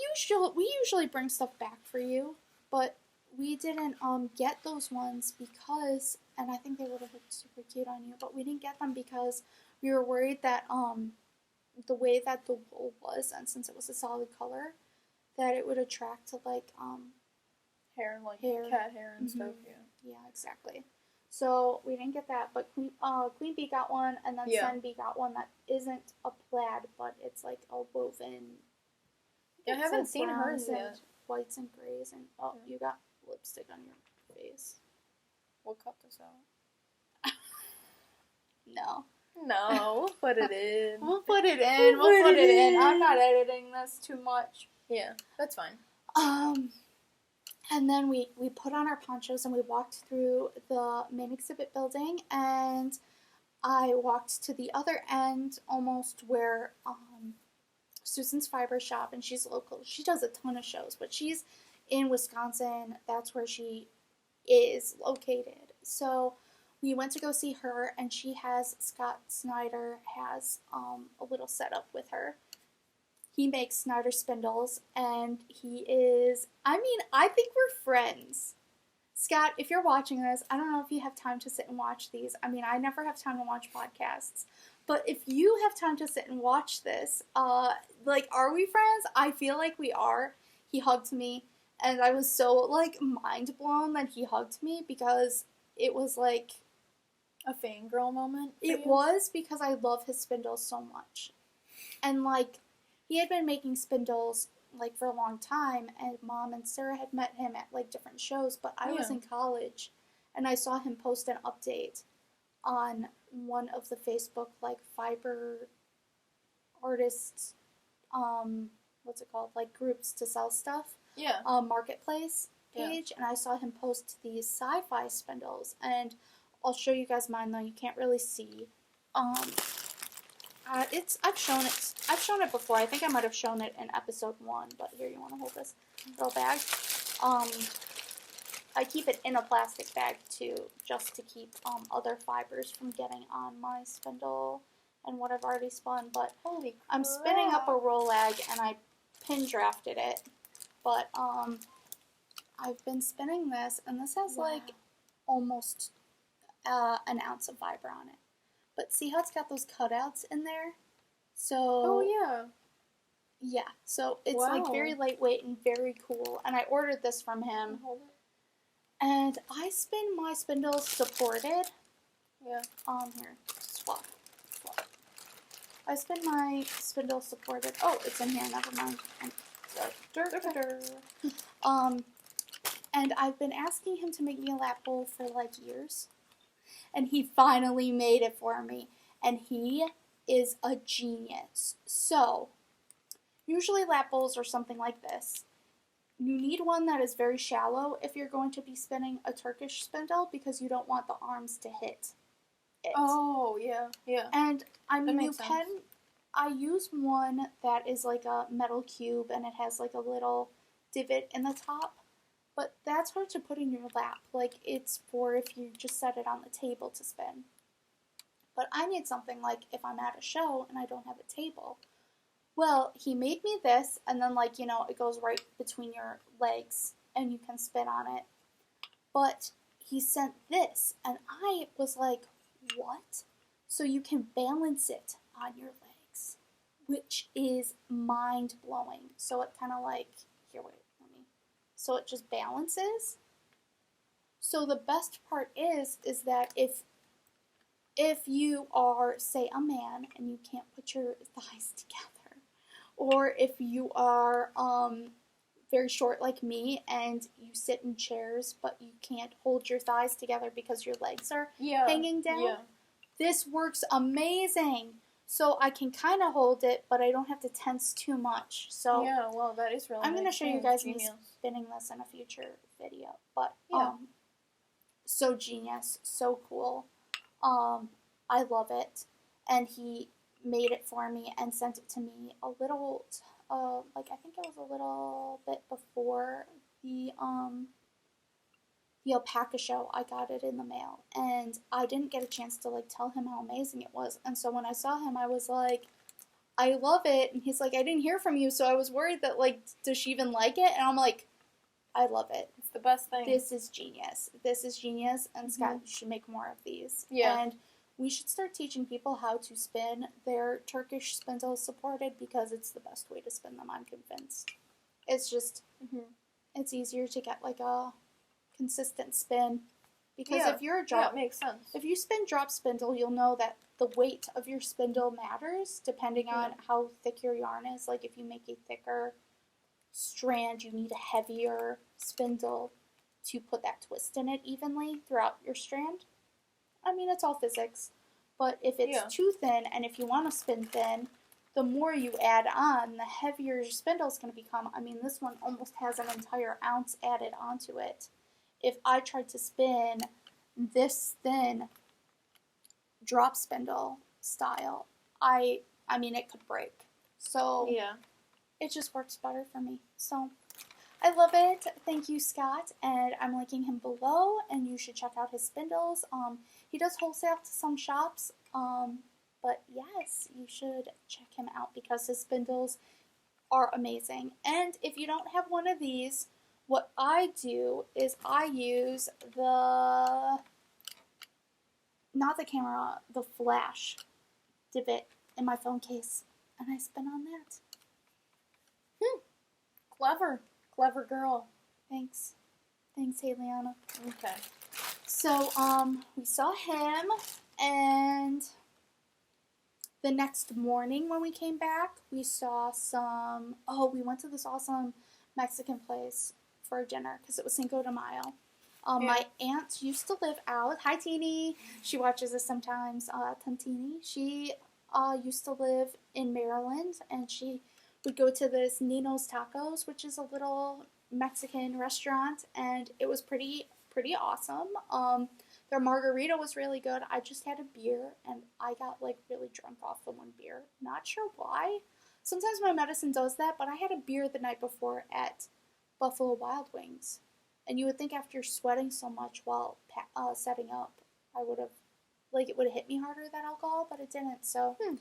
usually bring stuff back for you, but we didn't get those ones because, and I think they would have looked super cute on you, but we didn't get them because we were worried that the way that the wool was, and since it was a solid color, that it would attract to, like, hair, like cat hair and stuff, Yeah, exactly. So we didn't get that, but Queen Bee got one, and then SamBee got one that isn't a plaid, but it's like a woven. I haven't seen hers yet. Whites and grays, and you got lipstick on your face. We'll cut this out. No. No, we'll put it in. We'll put it in. I'm not editing this too much. Yeah, that's fine. And then we put on our ponchos and we walked through the main exhibit building, and I walked to the other end, almost where Susan's Fiber Shop, and she's local. She does a ton of shows, but she's in Wisconsin. That's where she is located. So we went to go see her, and Scott Snyder has a little setup with her. He makes Snyder Spindles, and I think we're friends. Scott, if you're watching this, I don't know if you have time to sit and watch these. I mean, I never have time to watch podcasts. But if you have time to sit and watch this, are we friends? I feel like we are. He hugged me, and I was so, mind blown that he hugged me, because it was, a fangirl moment for It you? was, because I love his spindles so much. And, he had been making spindles, for a long time, and Mom and Sarah had met him at, different shows, but I was in college, and I saw him post an update on one of the Facebook, fiber artists, what's it called, groups to sell stuff? Yeah. Marketplace page, and I saw him post these sci-fi spindles, and I'll show you guys mine, though. You can't really see. I've shown it before. I think I might have shown it in episode 1, but here, you want to hold this little bag? I keep it in a plastic bag, too, just to keep other fibers from getting on my spindle and what I've already spun, but holy crap. I'm spinning up a Rolag, and I pin drafted it, but I've been spinning this, and this has, almost an ounce of fiber on it. But see how it's got those cutouts in there? So... Oh, yeah. Yeah, so it's, very lightweight and very cool, and I ordered this from him. Hold it. And I spin my spindles supported. Yeah. Here, swap. I spin my spindle supported. Oh, it's in here, never mind. And I've been asking him to make me a lap bowl for, years. And he finally made it for me. And he is a genius. So, usually lap bowls are something like this. You need one that is very shallow if you're going to be spinning a Turkish spindle, because you don't want the arms to hit it. Oh, yeah, yeah. And, I mean, you can... I use one that is a metal cube, and it has a little divot in the top. But that's hard to put in your lap. It's for if you just set it on the table to spin. But I need something if I'm at a show and I don't have a table. Well, he made me this, and then, it goes right between your legs, and you can spin on it. But he sent this, and I was like, what? So you can balance it on your legs, which is mind-blowing. So it kind of here, wait, so it just balances. So the best part is that if you are, say, a man, and you can't put your thighs together, or if you are very short like me, and you sit in chairs, but you can't hold your thighs together because your legs are hanging down, this works amazing. So I can kind of hold it, but I don't have to tense too much. So yeah, well, that is really I'm going to nice. show you guys me spinning this in a future video. But so genius, so cool. I love it. And he made it for me and sent it to me a little, I think it was a little bit before the Alpaca Show. I got it in the mail, and I didn't get a chance to tell him how amazing it was. And so when I saw him, I was like, I love it. And he's like, I didn't hear from you, so I was worried that does she even like it? And I'm like, I love it. It's the best thing. This is genius. This is genius, and Scott, you should make more of these. Yeah. And we should start teaching people how to spin their Turkish spindles supported, because it's the best way to spin them, I'm convinced. It's just, it's easier to get a consistent spin, Because if you're a drop, it makes sense. if you spin drop spindle, you'll know that the weight of your spindle matters depending on how thick your yarn is. Like if you make a thicker strand, you need a heavier spindle to put that twist in it evenly throughout your strand. I mean, it's all physics. But if it's too thin, and if you want to spin thin, the more you add on, the heavier your spindle is going to become. I mean, this one almost has an entire ounce added onto it. If I tried to spin this thin drop spindle style, I mean, it could break. So it just works better for me. So I love it. Thank you, Scott. And I'm linking him below, and you should check out his spindles. He does wholesale to some shops. But yes, you should check him out because his spindles are amazing. And if you don't have one of these, what I do is I use not the camera, the flash divot in my phone case, and I spin on that. Clever girl. Thanks, hey Liana. Okay. So, we saw him, and the next morning when we came back, we saw we went to this awesome Mexican place for dinner because it was Cinco de Mayo. My aunt used to live out. Hi, Teeny. She watches us sometimes. Tantini. She used to live in Maryland, and she would go to this Nino's Tacos, which is a little Mexican restaurant, and it was pretty awesome. Their margarita was really good. I just had a beer, and I got, really drunk off the one beer. Not sure why. Sometimes my medicine does that, but I had a beer the night before at Buffalo Wild Wings. And you would think after sweating so much while setting up, I would have, it would have hit me harder, that alcohol, but it didn't, so it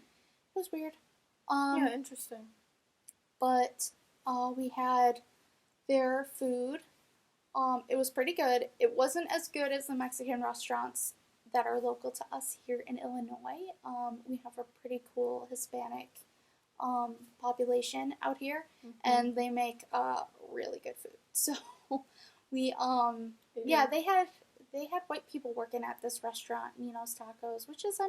was weird. Interesting. But we had their food. It was pretty good. It wasn't as good as the Mexican restaurants that are local to us here in Illinois. We have a pretty cool Hispanic population out here, and they make really good food. So we they had white people working at this restaurant, Nino's Tacos, which is,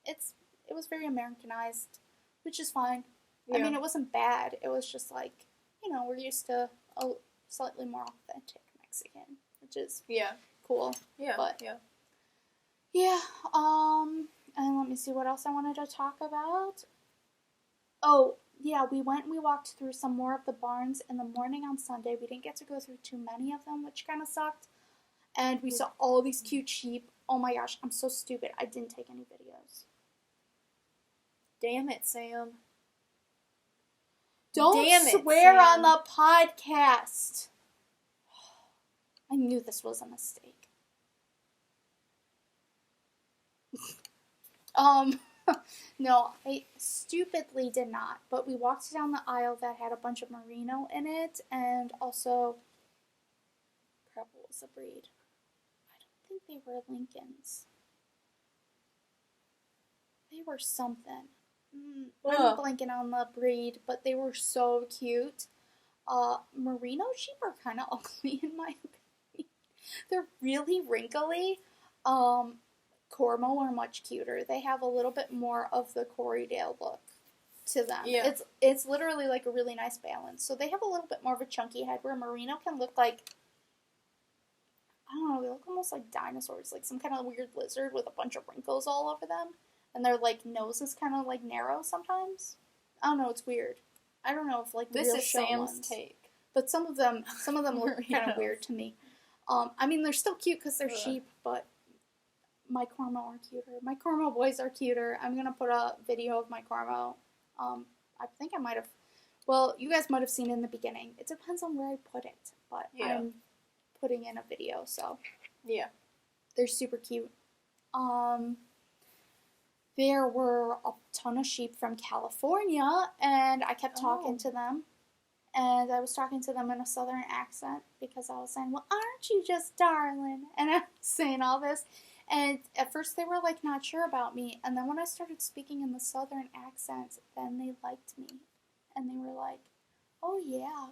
it was very Americanized, which is fine. I mean, it wasn't bad. It was just we're used to a slightly more authentic Mexican, which is cool. Yeah. But and let me see what else I wanted to talk about. Oh, yeah, we walked through some more of the barns in the morning on Sunday. We didn't get to go through too many of them, which kind of sucked. And we saw all these cute sheep. Oh my gosh, I'm so stupid. I didn't take any videos. Damn it, Sam. Don't swear on the podcast. I knew this was a mistake. No, I stupidly did not. But we walked down the aisle that had a bunch of merino in it, and also, crap, what was the breed? I don't think they were Lincolns. They were something. I'm blanking on the breed, but they were so cute. Merino sheep are kind of ugly in my opinion. They're really wrinkly. Cormo are much cuter. They have a little bit more of the Corriedale look to them. Yeah. It's literally like a really nice balance. So they have a little bit more of a chunky head, where Merino can look like, I don't know, they look almost like dinosaurs, like some kind of weird lizard with a bunch of wrinkles all over them. And their, nose is kind of, narrow sometimes. I don't know, it's weird. I don't know if, this real is show Sam's ones. take. But some of them look kind of weird to me. They're still cute because they're sheep, but my Cormo are cuter. My Cormo boys are cuter. I'm going to put a video of my Cormo. I think I might have, you guys might have seen it in the beginning. It depends on where I put it, but I'm putting in a video, so. Yeah. They're super cute. There were a ton of sheep from California, and I kept talking to them. And I was talking to them in a southern accent because I was saying, well, aren't you just darling? And I was saying all this. And at first they were, not sure about me. And then when I started speaking in the southern accent, then they liked me. And they were like, oh, yeah,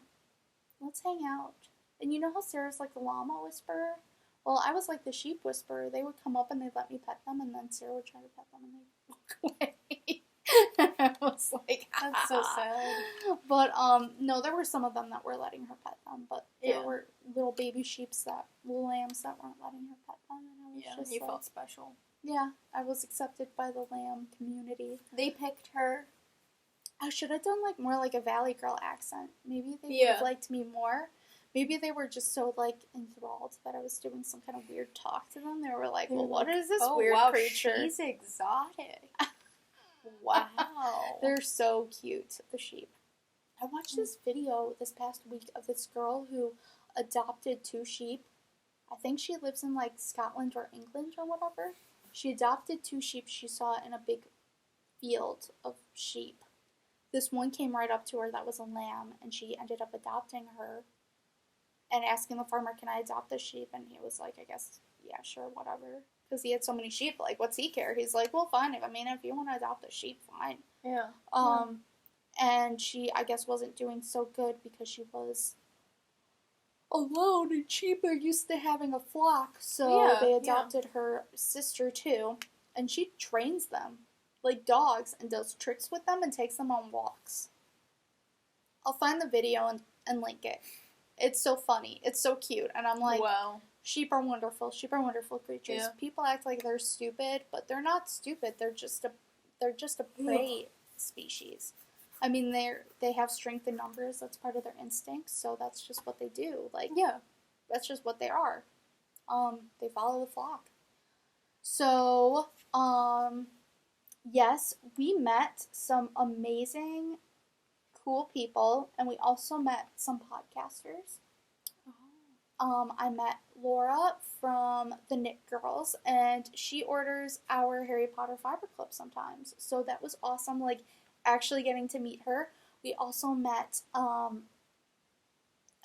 let's hang out. And you know how Sarah's like a llama whisperer? Well, I was like the sheep whisperer. They would come up and they'd let me pet them, and then Sarah would try to pet them, and they'd walk away. I was like, That's so sad. But, no, there were some of them that were letting her pet them, but there were little baby little lambs that weren't letting her pet them, and I was just you like, felt special. Yeah, I was accepted by the lamb community. They picked her. I should have done, like, more like a Valley Girl accent. Maybe they would have liked me more. Maybe they were just so, like, enthralled that I was doing some kind of weird talk to them. They were like, well, what is this weird creature? She's exotic. Wow. They're so cute, the sheep. I watched this video this past week of this girl who adopted 2 sheep. I think she lives in, like, Scotland or England or whatever. She adopted 2 sheep she saw in a big field of sheep. This one came right up to her that was a lamb, and she ended up adopting her and asking the farmer, can I adopt this sheep? And he was like, I guess, yeah, sure, whatever. Because he had so many sheep, like, what's he care? He's like, well, fine. If you want to adopt a sheep, fine. Yeah. And she, I guess, wasn't doing so good because she was alone, and sheep are used to having a flock. So they adopted her sister, too. And she trains them like dogs and does tricks with them and takes them on walks. I'll find the video and link it. It's so funny. It's so cute. And I'm like, wow. Sheep are wonderful. Sheep are wonderful creatures. Yeah. People act like they're stupid, but they're not stupid. They're just a prey species. I mean, they have strength in numbers. That's part of their instincts. So that's just what they do. Like, that's just what they are. They follow the flock. So, yes, we met some amazing, cool people, and we also met some podcasters. I met Laura from the Knit Girls, and she orders our Harry Potter fiber clip sometimes. So that was awesome, like, actually getting to meet her. We also met, and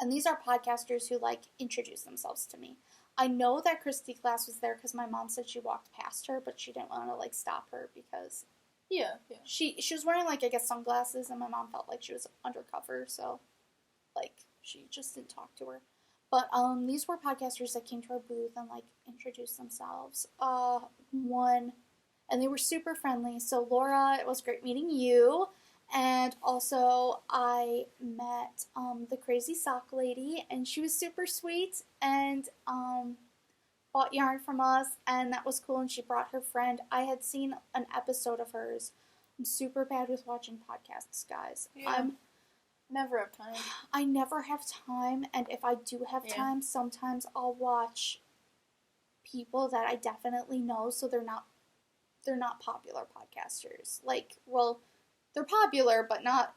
these are podcasters who, like, introduce themselves to me. I know that Christy Glass was there because my mom said she walked past her, but she didn't want to, like, stop her because she was wearing, like, I guess sunglasses, and my mom felt like she was undercover, so, like, she just didn't talk to her. But these were podcasters that came to our booth and, like, introduced themselves. And they were super friendly. So, Laura, it was great meeting you. And also, I met the Crazy Sock Lady, and she was super sweet and bought yarn from us, and that was cool, and she brought her friend. I had seen an episode of hers. I'm super bad with watching podcasts, guys. Yeah. Never have time. I never have time, and if I do have time, sometimes I'll watch people that I definitely know, so they're not popular podcasters. Like, well, they're popular, but not...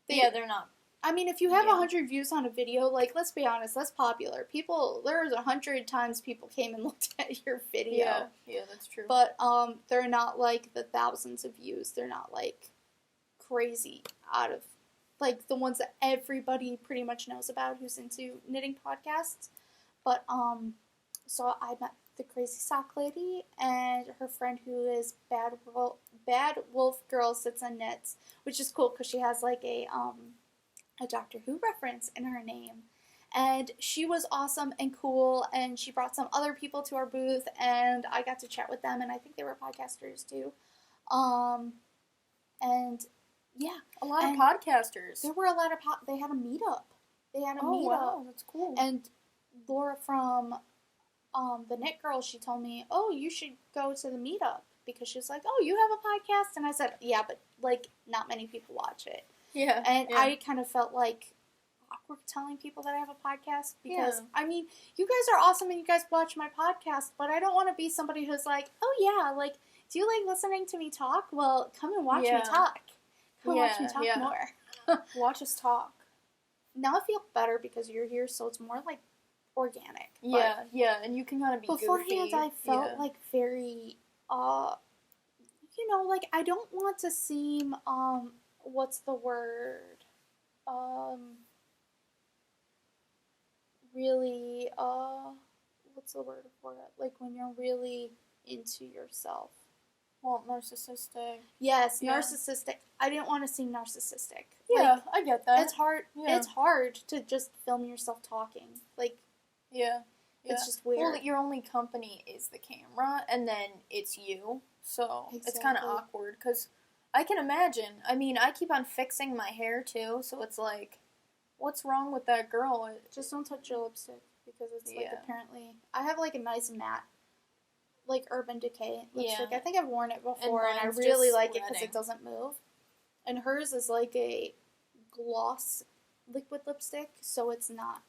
they're not. I mean, if you have 100 views on a video, like, let's be honest, that's popular. There's 100 times people came and looked at your video. Yeah, that's true. But, they're not, like, the thousands of views. They're not, like, crazy out of... like, the ones that everybody pretty much knows about who's into knitting podcasts. But, so I met the Crazy Sock Lady and her friend who is Bad Wolf Girl Sits and Knits, which is cool because she has, like, a Doctor Who reference in her name. And she was awesome and cool, and she brought some other people to our booth, and I got to chat with them, and I think they were podcasters, too. And... yeah. A lot of podcasters. There were a lot of they had a meetup. Wow, that's cool. And Laura from the Knit Girls, she told me, oh, you should go to the meetup. Because she was like, oh, you have a podcast? And I said, yeah, but, like, not many people watch it. Yeah. And I kind of felt, like, awkward telling people that I have a podcast. Because, I mean, you guys are awesome and you guys watch my podcast, but I don't want to be somebody who's like, oh, yeah, like, do you like listening to me talk? Well, come and watch me talk. Watch me talk more. Watch us talk. Now I feel better because you're here, so it's more, like, organic. Yeah, and you can kind of be beforehand, goofy. I felt, like, very, you know, like, I don't want to seem, what's the word? Really, what's the word for it? Like, when you're really into yourself. Well, narcissistic. Yes, narcissistic. I didn't want to seem narcissistic. Yeah, like, I get that. It's hard. Yeah. It's hard to just film yourself talking. Like, Yeah. It's just weird. Well, your only company is the camera, and then it's you, so it's kind of awkward, because I can imagine, I mean, I keep on fixing my hair, too, so it's like, what's wrong with that girl? Just don't touch your lipstick, because it's, like, apparently, I have, like, a nice matte, like, Urban Decay lipstick. I think I've worn it before, and I really like it because it doesn't move. And hers is, like, a gloss liquid lipstick, so it's not,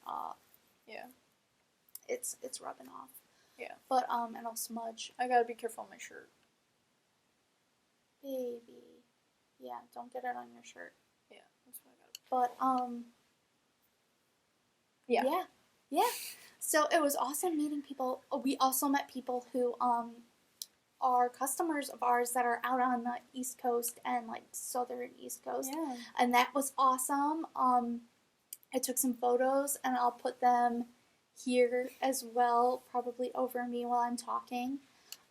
it's rubbing off. Yeah. But, and I'll smudge. I gotta be careful on my shirt. Baby. Yeah, don't get it on your shirt. Yeah, that's what I gotta But, Yeah. So it was awesome meeting people. We also met people who, are customers of ours that are out on the East Coast and, like, southern East Coast. Yeah. And that was awesome. I took some photos, and I'll put them here as well, probably over me while I'm talking.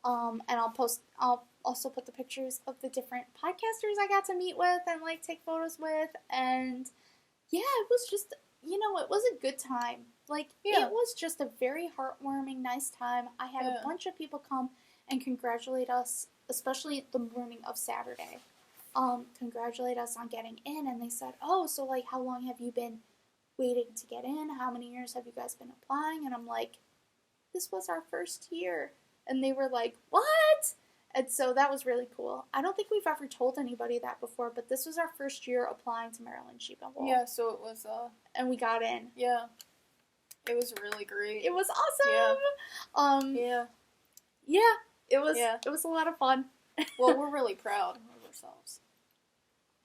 And I'll also put the pictures of the different podcasters I got to meet with and, like, take photos with. And, yeah, it was just, it was a good time. Like, It was just a very heartwarming, nice time. I had a bunch of people come and congratulate us, especially the morning of Saturday. Congratulate us on getting in, and they said, oh, so, like, how long have you been waiting to get in? How many years have you guys been applying? And I'm like, this was our first year. And they were like, what? And so that was really cool. I don't think we've ever told anybody that before, but this was our first year applying to Maryland Sheep and Wool. Yeah, so it was, and we got in. Yeah. It was really great. It was awesome! Yeah, it was a lot of fun. Well, we're really proud of ourselves.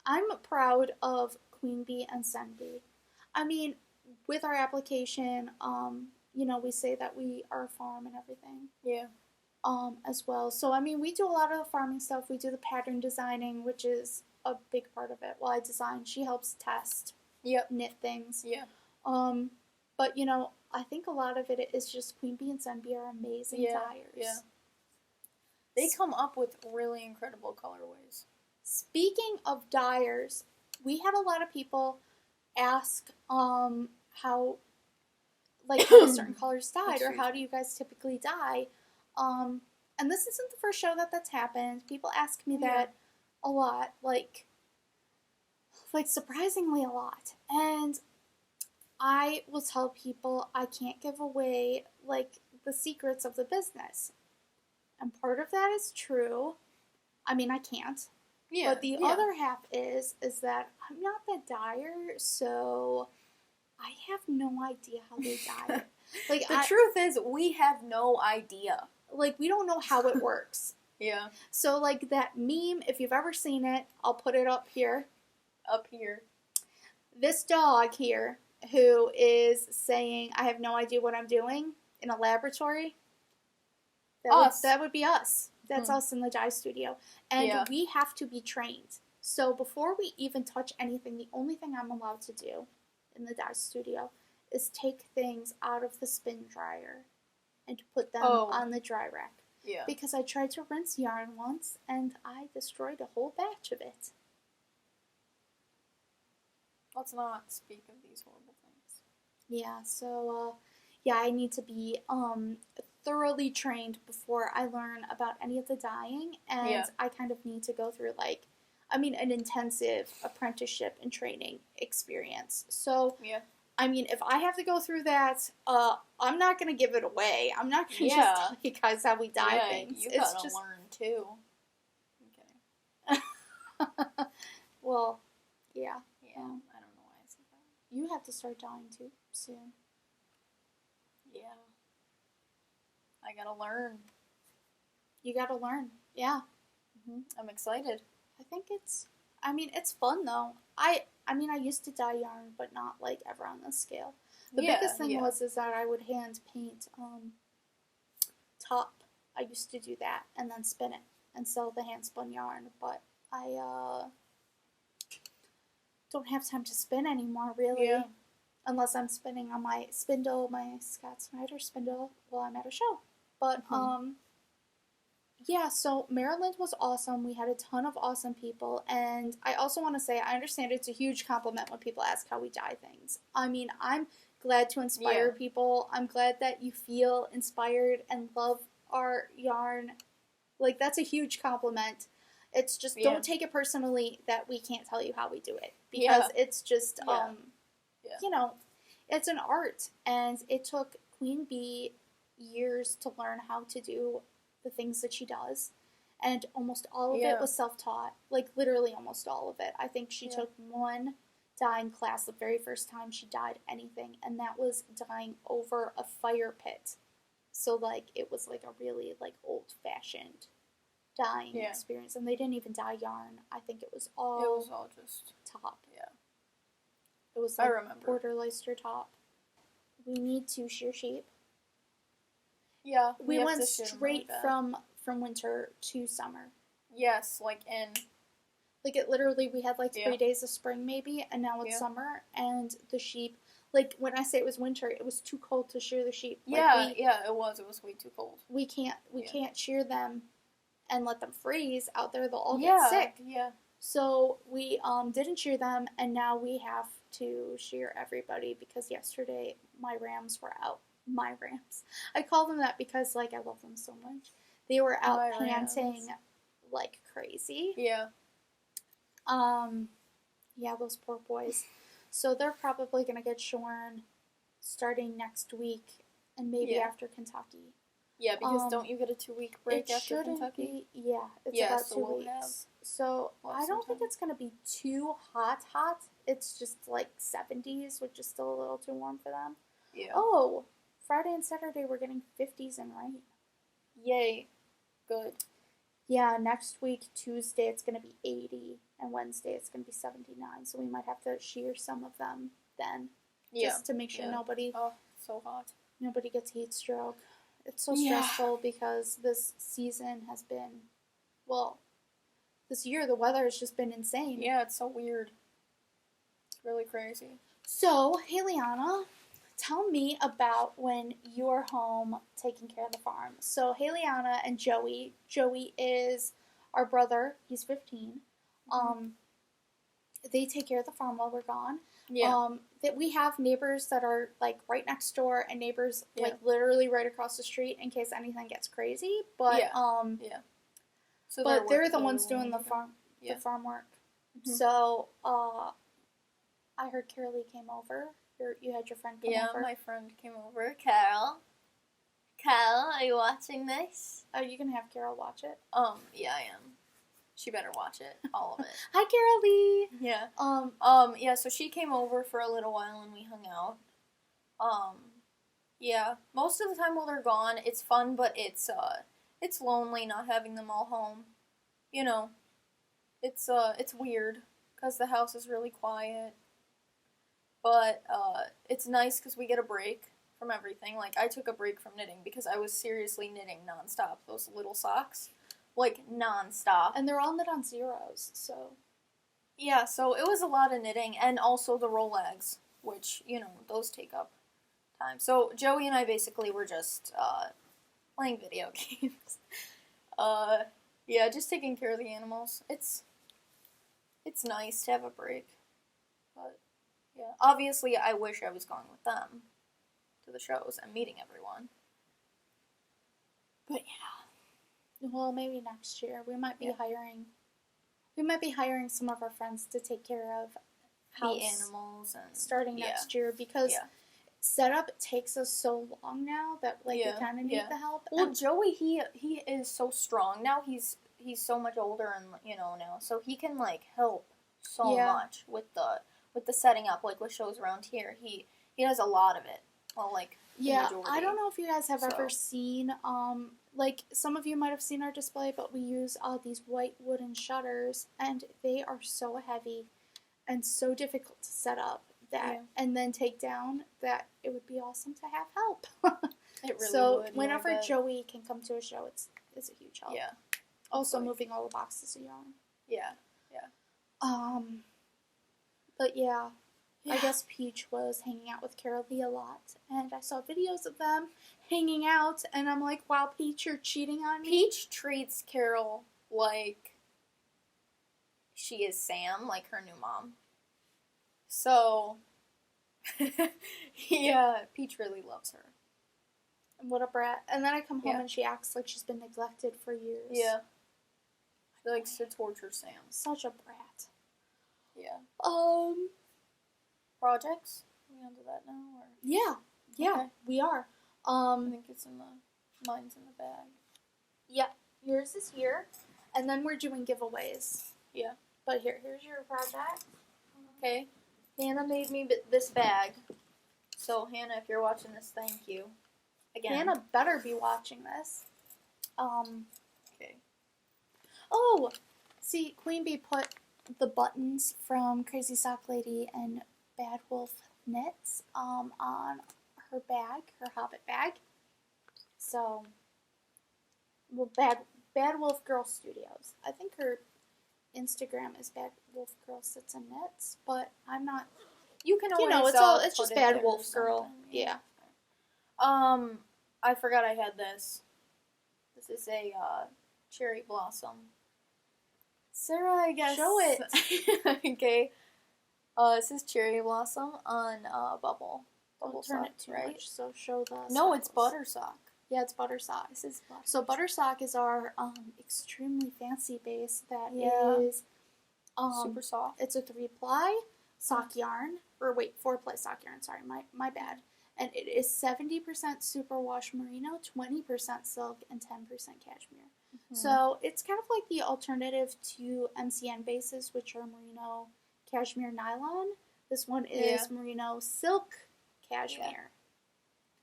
I'm proud of Queen Bee and SamBee. I mean, with our application, we say that we are a farm and everything. Yeah. As well. So, I mean, we do a lot of the farming stuff. We do the pattern designing, which is a big part of it. While I design, she helps test, knit things. Yeah. But, I think a lot of it is just Queen Bee and SamBee are amazing dyers. Yeah. They come up with really incredible colorways. Speaking of dyers, we had a lot of people ask how certain colors dyed, or how do you guys typically dye? And this isn't the first show that's happened. People ask me that a lot, like surprisingly a lot. And I will tell people I can't give away, like, the secrets of the business. And part of that is true. I mean, I can't. Yeah. But the other half is that I'm not the dyer, so I have no idea how they dye it. Like, the truth is, we have no idea. Like, we don't know how it works. Yeah. So, like, that meme, if you've ever seen it, I'll put it up here. Up here. This dog here, who is saying, I have no idea what I'm doing in a laboratory. That would be us. That's us in the dye studio. And we have to be trained. So, before we even touch anything, the only thing I'm allowed to do in the dye studio is take things out of the spin dryer and put them on the dry rack. Yeah. Because I tried to rinse yarn once, and I destroyed a whole batch of it. Let's not speak of these horrible things. Yeah, so, I need to be thoroughly trained before I learn about any of the dyeing, and I kind of need to go through, an intensive apprenticeship and training experience. So, I mean, if I have to go through that, I'm not going to give it away. I'm not going to just tell you guys how we dye things. You gotta learn, too. Okay. Well, yeah. I don't know why I said that. You have to start dyeing, too, soon. Yeah. I gotta learn. You gotta learn. Yeah. Mm-hmm. I'm excited. I think it's fun, though. I used to dye yarn, but not, ever on this scale. The biggest thing was that I would hand paint top. I used to do that, and then spin it, and sell the hand-spun yarn, but I don't have time to spin anymore, really. Yeah. Unless I'm spinning on my spindle, my Scott Snyder spindle, while I'm at a show. But, so Maryland was awesome. We had a ton of awesome people. And I also want to say, I understand it's a huge compliment when people ask how we dye things. I mean, I'm glad to inspire Yeah. people. I'm glad that you feel inspired and love our yarn. Like, that's a huge compliment. It's just, Yeah. don't take it personally that we can't tell you how we do it. Because Yeah. it's just, Yeah. you know, it's an art. And it took Queen Bee years to learn how to do the things that she does. And almost all of it was self-taught. Like, literally almost all of it. I think she took one dyeing class the very first time she dyed anything. And that was dyeing over a fire pit. So, like, it was, like, a really, like, old-fashioned dyeing experience. And they didn't even dye yarn. I think it was all just top. Yeah. It was, I like, remember. Porter Leicester top. We need to shear sheep. Yeah. We went straight from winter to summer. Yes, like in... Like, it literally, we had, like, 3 days of spring, maybe, and now it's summer, and the sheep, like, when I say it was winter, it was too cold to shear the sheep. Like, it was way too cold. We can't shear them and let them freeze out there, they'll all get sick. Yeah. So, we, didn't shear them, and now we have to shear everybody, because yesterday, my rams were out. My rams. I call them that because, like, I love them so much. They were out panting like crazy. Yeah. Yeah, those poor boys. So they're probably going to get shorn starting next week and maybe after Kentucky. Yeah, because don't you get a 2-week break after Kentucky? It's about 2 weeks. So I don't think it's going to be too hot. It's just like 70s, which is still a little too warm for them. Yeah. Oh, Friday and Saturday we're getting 50s and rain. Yay. Good. Yeah, next week, Tuesday, it's going to be 80, and Wednesday, it's going to be 79, so we might have to shear some of them then, just to make sure nobody so hot. Nobody gets heat stroke. It's so stressful because this season has been, well, this year the weather has just been insane. Yeah, it's so weird. It's really crazy. So, hey, Liana, tell me about when you're home taking care of the farm. So, hey, Liana and Joey. Joey is our brother. He's 15. They take care of the farm while we're gone. Yeah. That we have neighbors that are, like, right next door and neighbors, like, literally right across the street in case anything gets crazy. But, So but they're the ones doing the farm work. Mm-hmm. So, I heard Carolee came over. You had your friend come over. Yeah, my friend came over. Carol, are you watching this? Are you gonna have Carol watch it? Yeah, I am. She better watch it, all of it. Hi, Carolee. Yeah. Yeah. So she came over for a little while and we hung out. Yeah. Most of the time while they're gone, it's fun, but it's lonely not having them all home. You know, it's weird because the house is really quiet. But it's nice because we get a break from everything. Like, I took a break from knitting because I was seriously knitting nonstop. Those little socks. Like, nonstop. And they're all knit on zeros, so... Yeah, so it was a lot of knitting. And also the Rolags, which, you know, those take up time. So Joey and I basically were just playing video games. Yeah, just taking care of the animals. It's nice to have a break. But... yeah, obviously I wish I was going with them to the shows and meeting everyone. But yeah. Well, maybe next year. We might be hiring some of our friends to take care of the animals and starting next year because setup takes us so long now that like we kind of need the help. Well, Joey, he is so strong now. He's so much older and now, so he can like help so much with the setting up, like with shows around here. He does a lot of it. Well, like I don't know if you guys have ever seen like some of you might have seen our display, but we use these white wooden shutters, and they are so heavy and so difficult to set up and then take down that it would be awesome to have help. It really so would. Whenever Joey can come to a show, it's a huge help. Yeah. Also moving all the boxes of yarn. Yeah. But yeah. I guess Peach was hanging out with Carolee a lot, and I saw videos of them hanging out, and I'm like, wow, Peach, you're cheating on me? Peach treats Carol like she is Sam, like her new mom. So, Yeah, Peach really loves her. And what a brat. And then I come home Yeah. and she acts like she's been neglected for years. Yeah. She likes to torture Sam. Such a brat. Yeah. Projects? Are we onto that now? Or? Yeah, Okay. we are. I think it's in the, mine's in the bag. Yeah, yours is here. And then we're doing giveaways. Yeah. But here's your project. Okay. Hannah made me this bag. So, Hannah, if you're watching this, thank you. Again. Hannah better be watching this. Okay. Oh, see, Queen Bee put the buttons from Crazy Sock Lady and Bad Wolf Knits on her bag, her Hobbit bag. So, well, Bad Wolf Girl Studios. I think her Instagram is Bad Wolf Girl Sits and Knits, but I'm not. You can always, it's put just it Bad there Wolf or Girl. something, Yeah. I forgot I had this. This is a cherry blossom. Sarah, I guess. Show it. Okay. This is cherry blossom on Bubble. Bubble Don't turn sock, it too right? much, so show the No, it's sparkles. butter sock. Yeah, it's butter sock. This is butter. So butter sock is our extremely fancy base that Yeah. is super soft. It's a 3-ply sock yarn, or wait, 4-ply sock yarn. Sorry, my bad. And it is 70% superwash merino, 20% silk, and 10% cashmere. Mm-hmm. So it's kind of like the alternative to MCN bases, which are merino, cashmere, nylon. This one is merino, silk, cashmere.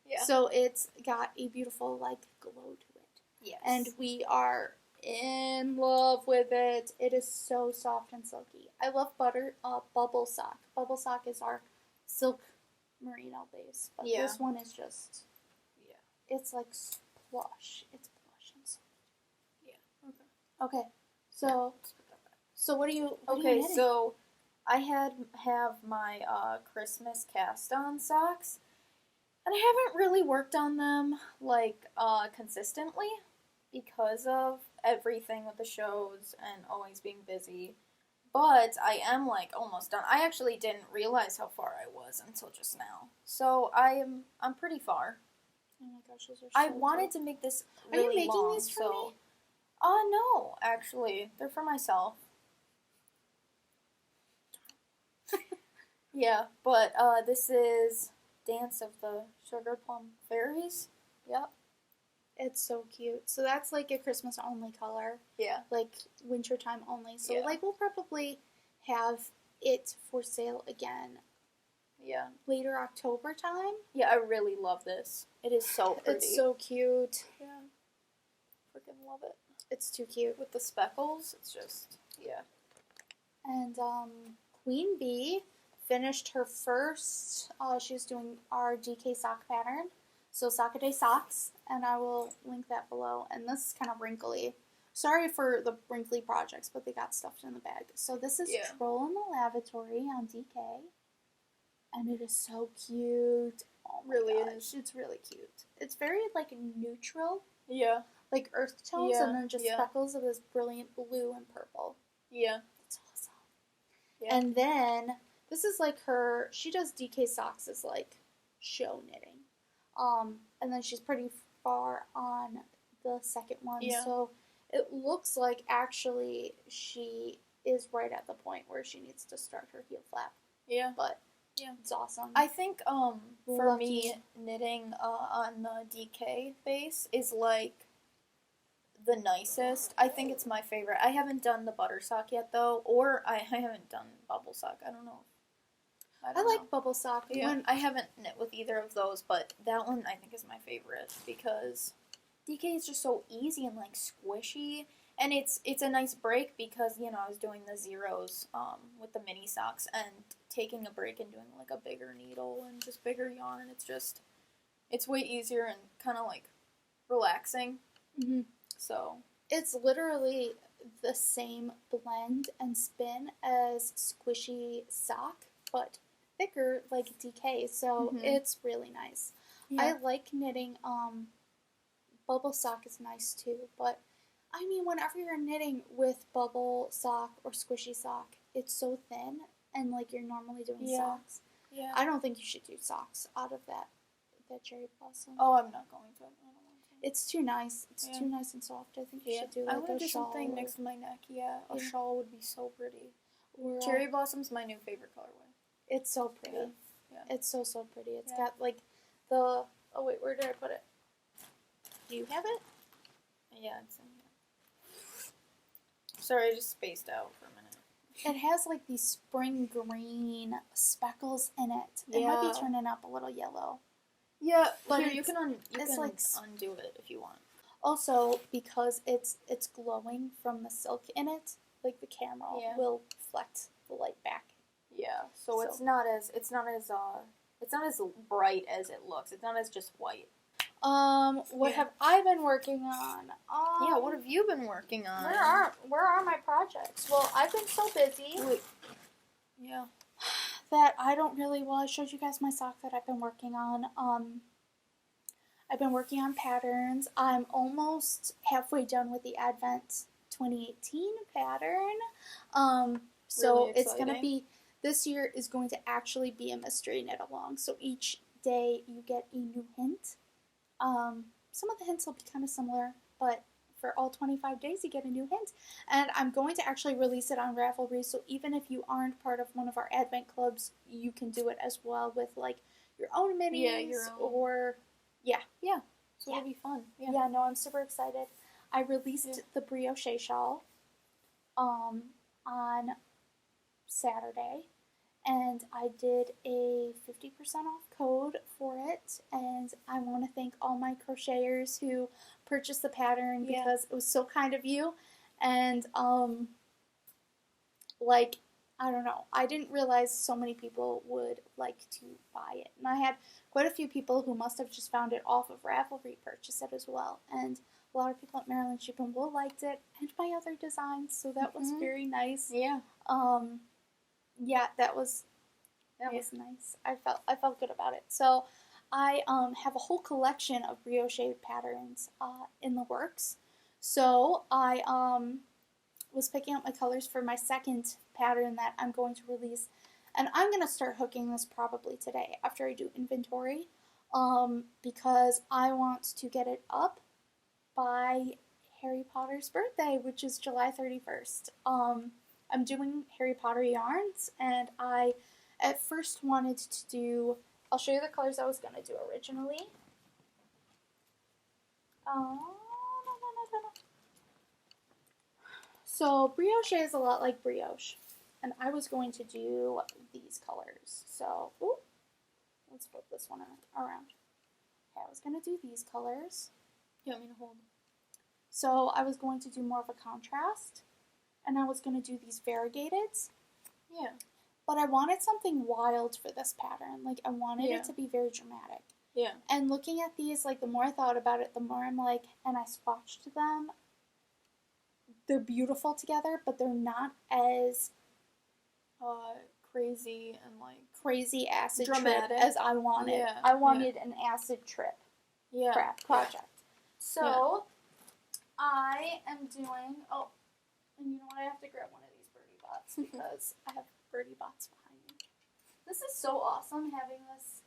Yeah. So it's got a beautiful glow to it. Yes. And we are in love with it. It is so soft and silky. I love Bubble Sock. Bubble Sock is our silk merino base. But this one is just, it's like plush. It's plush and soft. Yeah. Okay. So what are you Okay, knitting? so I have my Christmas cast-on socks, and I haven't really worked on them consistently because of everything with the shows and always being busy. But I am almost done. I actually didn't realize how far I was until just now. So I'm pretty far. Oh my gosh, those are so I wanted to make this really Are you making long, these for me? No, actually. They're for myself. Yeah, but this is Dance of the Sugar Plum Fairies. Yep. It's so cute. So that's like a Christmas only color. Yeah. Like wintertime only. So Yeah. we'll probably have it for sale again. Yeah. Later October time. Yeah, I really love this. It is so pretty. It's so cute. Yeah. Freaking love it. It's too cute. With the speckles, it's just, yeah. And Queen Bee finished her first, she's doing our DK sock pattern. So Sockaday Socks, and I will link that below. And this is kind of wrinkly. Sorry for the wrinkly projects, but they got stuffed in the bag. So this is Troll in the Lavatory on DK. And it is so cute. Oh my gosh, it's really cute. It's very, neutral. Yeah. Like earth tones, and then just speckles of this brilliant blue and purple. Yeah. It's awesome. Yeah. And then, this is she does DK Socks as show knitting. And then she's pretty far on the second one. Yeah. So it looks like actually she is right at the point where she needs to start her heel flap. Yeah. But it's awesome. I think for me, knitting on the DK base is the nicest. I think it's my favorite. I haven't done the butter sock yet though, or I haven't done bubble sock. I don't know. I like bubble sock. Yeah, I haven't knit with either of those, but that one I think is my favorite because DK is just so easy and squishy, and it's a nice break because I was doing the zeros with the mini socks and taking a break and doing a bigger needle and just bigger yarn. It's way easier and kind of relaxing. Mm-hmm. So it's literally the same blend and spin as squishy sock, but thicker like DK, so it's really nice. Yeah. I like knitting, bubble sock is nice too, but I mean whenever you're knitting with bubble sock or squishy sock, it's so thin and you're normally doing socks. Yeah. I don't think you should do socks out of that cherry blossom. Oh, I'm not going to. I don't want to. It's too nice. It's too nice and soft. I think you should do I like want a to do shawl. something next to my neck. Yeah, a shawl would be so pretty. Or, cherry blossom's my new favorite colorway. It's so pretty. Yeah. It's so pretty. It's got like the. Oh wait, where did I put it? Do you have it? Yeah, it's in here. Sorry, I just spaced out for a minute. It has like these spring green speckles in it. It might be turning up a little yellow. Yeah, but here, you can like undo it if you want. Also, because it's glowing from the silk in it, like the camera will reflect the light back. Yeah, so it's not as bright as it looks. It's not as just white. What have I been working on? What have you been working on? Where are my projects? Well, I've been so busy. Yeah. That I don't really. Well, I showed you guys my sock that I've been working on. I've been working on patterns. I'm almost halfway done with the Advent 2018 pattern. So Really it's gonna be. This year is going to actually be a mystery knit along. So each day you get a new hint. Some of the hints will be kind of similar, but for all 25 days you get a new hint. And I'm going to actually release it on Ravelry, so even if you aren't part of one of our Advent clubs, you can do it as well with like your own minis or So it'll be fun. Yeah, no, I'm super excited. I released the brioche shawl on Saturday. And I did a 50% off code for it, and I want to thank all my crocheters who purchased the pattern because it was so kind of you. And I don't know, I didn't realize so many people would like to buy it, and I had quite a few people who must have just found it off of Ravelry purchase it as well. And a lot of people at Maryland Ship and Wool liked it, and my other designs, so that was very nice. Yeah, that was nice. I felt good about it. So I have a whole collection of brioche patterns in the works. So I was picking up my colors for my second pattern that I'm going to release, and I'm going to start hooking this probably today after I do inventory, because I want to get it up by Harry Potter's birthday, which is July 31st. I'm doing Harry Potter yarns, and I at first wanted to do, I'll show you the colors I was going to do originally. So brioche is a lot like brioche, and I was going to do these colors. So, let's flip this one around. Okay, I was going to do these colors. You want me to hold? So I was going to do more of a contrast, and I was going to do these variegateds. Yeah. But I wanted something wild for this pattern. Like, I wanted it to be very dramatic. Yeah. And looking at these, like, the more I thought about it, the more I'm like, and I swatched them, they're beautiful together, but they're not as crazy and, like, crazy acid dramatic trip as I wanted. Yeah. I wanted an acid trip project. So, I am doing, and you know what, I have to grab one of these birdie bots because I have birdie bots behind me. This is so awesome having this.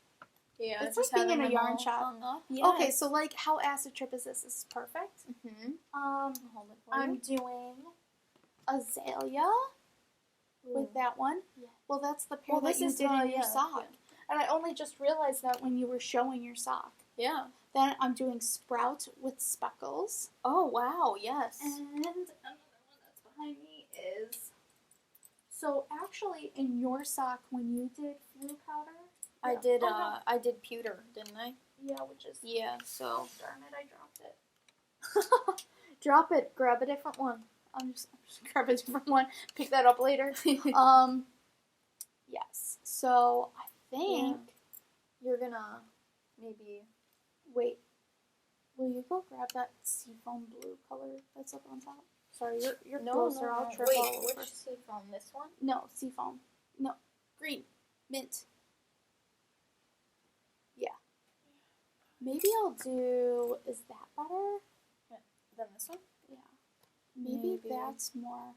Yeah, it's like being in a yarn shop. Yes. Okay, so like how acid trip is this? This is perfect. I'm doing azalea with that one. Yeah. Well, that's the pair that you did in your sock. Yeah. And I only just realized that when you were showing your sock. Yeah. Then I'm doing sprout with speckles. Oh, wow, yes. And another one that's behind me is... So, actually, in your sock, when you did flu powder... I did pewter, didn't I? Yeah, which is... Yeah, so... Darn it, I dropped it. Drop it. Grab a different one. I'm just grab a different one. Pick that up later. Yes. So, I think... You're gonna maybe... Wait. Will you go grab that seafoam blue color that's up on top? Sorry, your clothes are all triple. Wait, which seafoam? This one? No, seafoam. No, green. Mint. Yeah. Maybe I'll do... Is that better? Than this one? Yeah. Maybe that's more...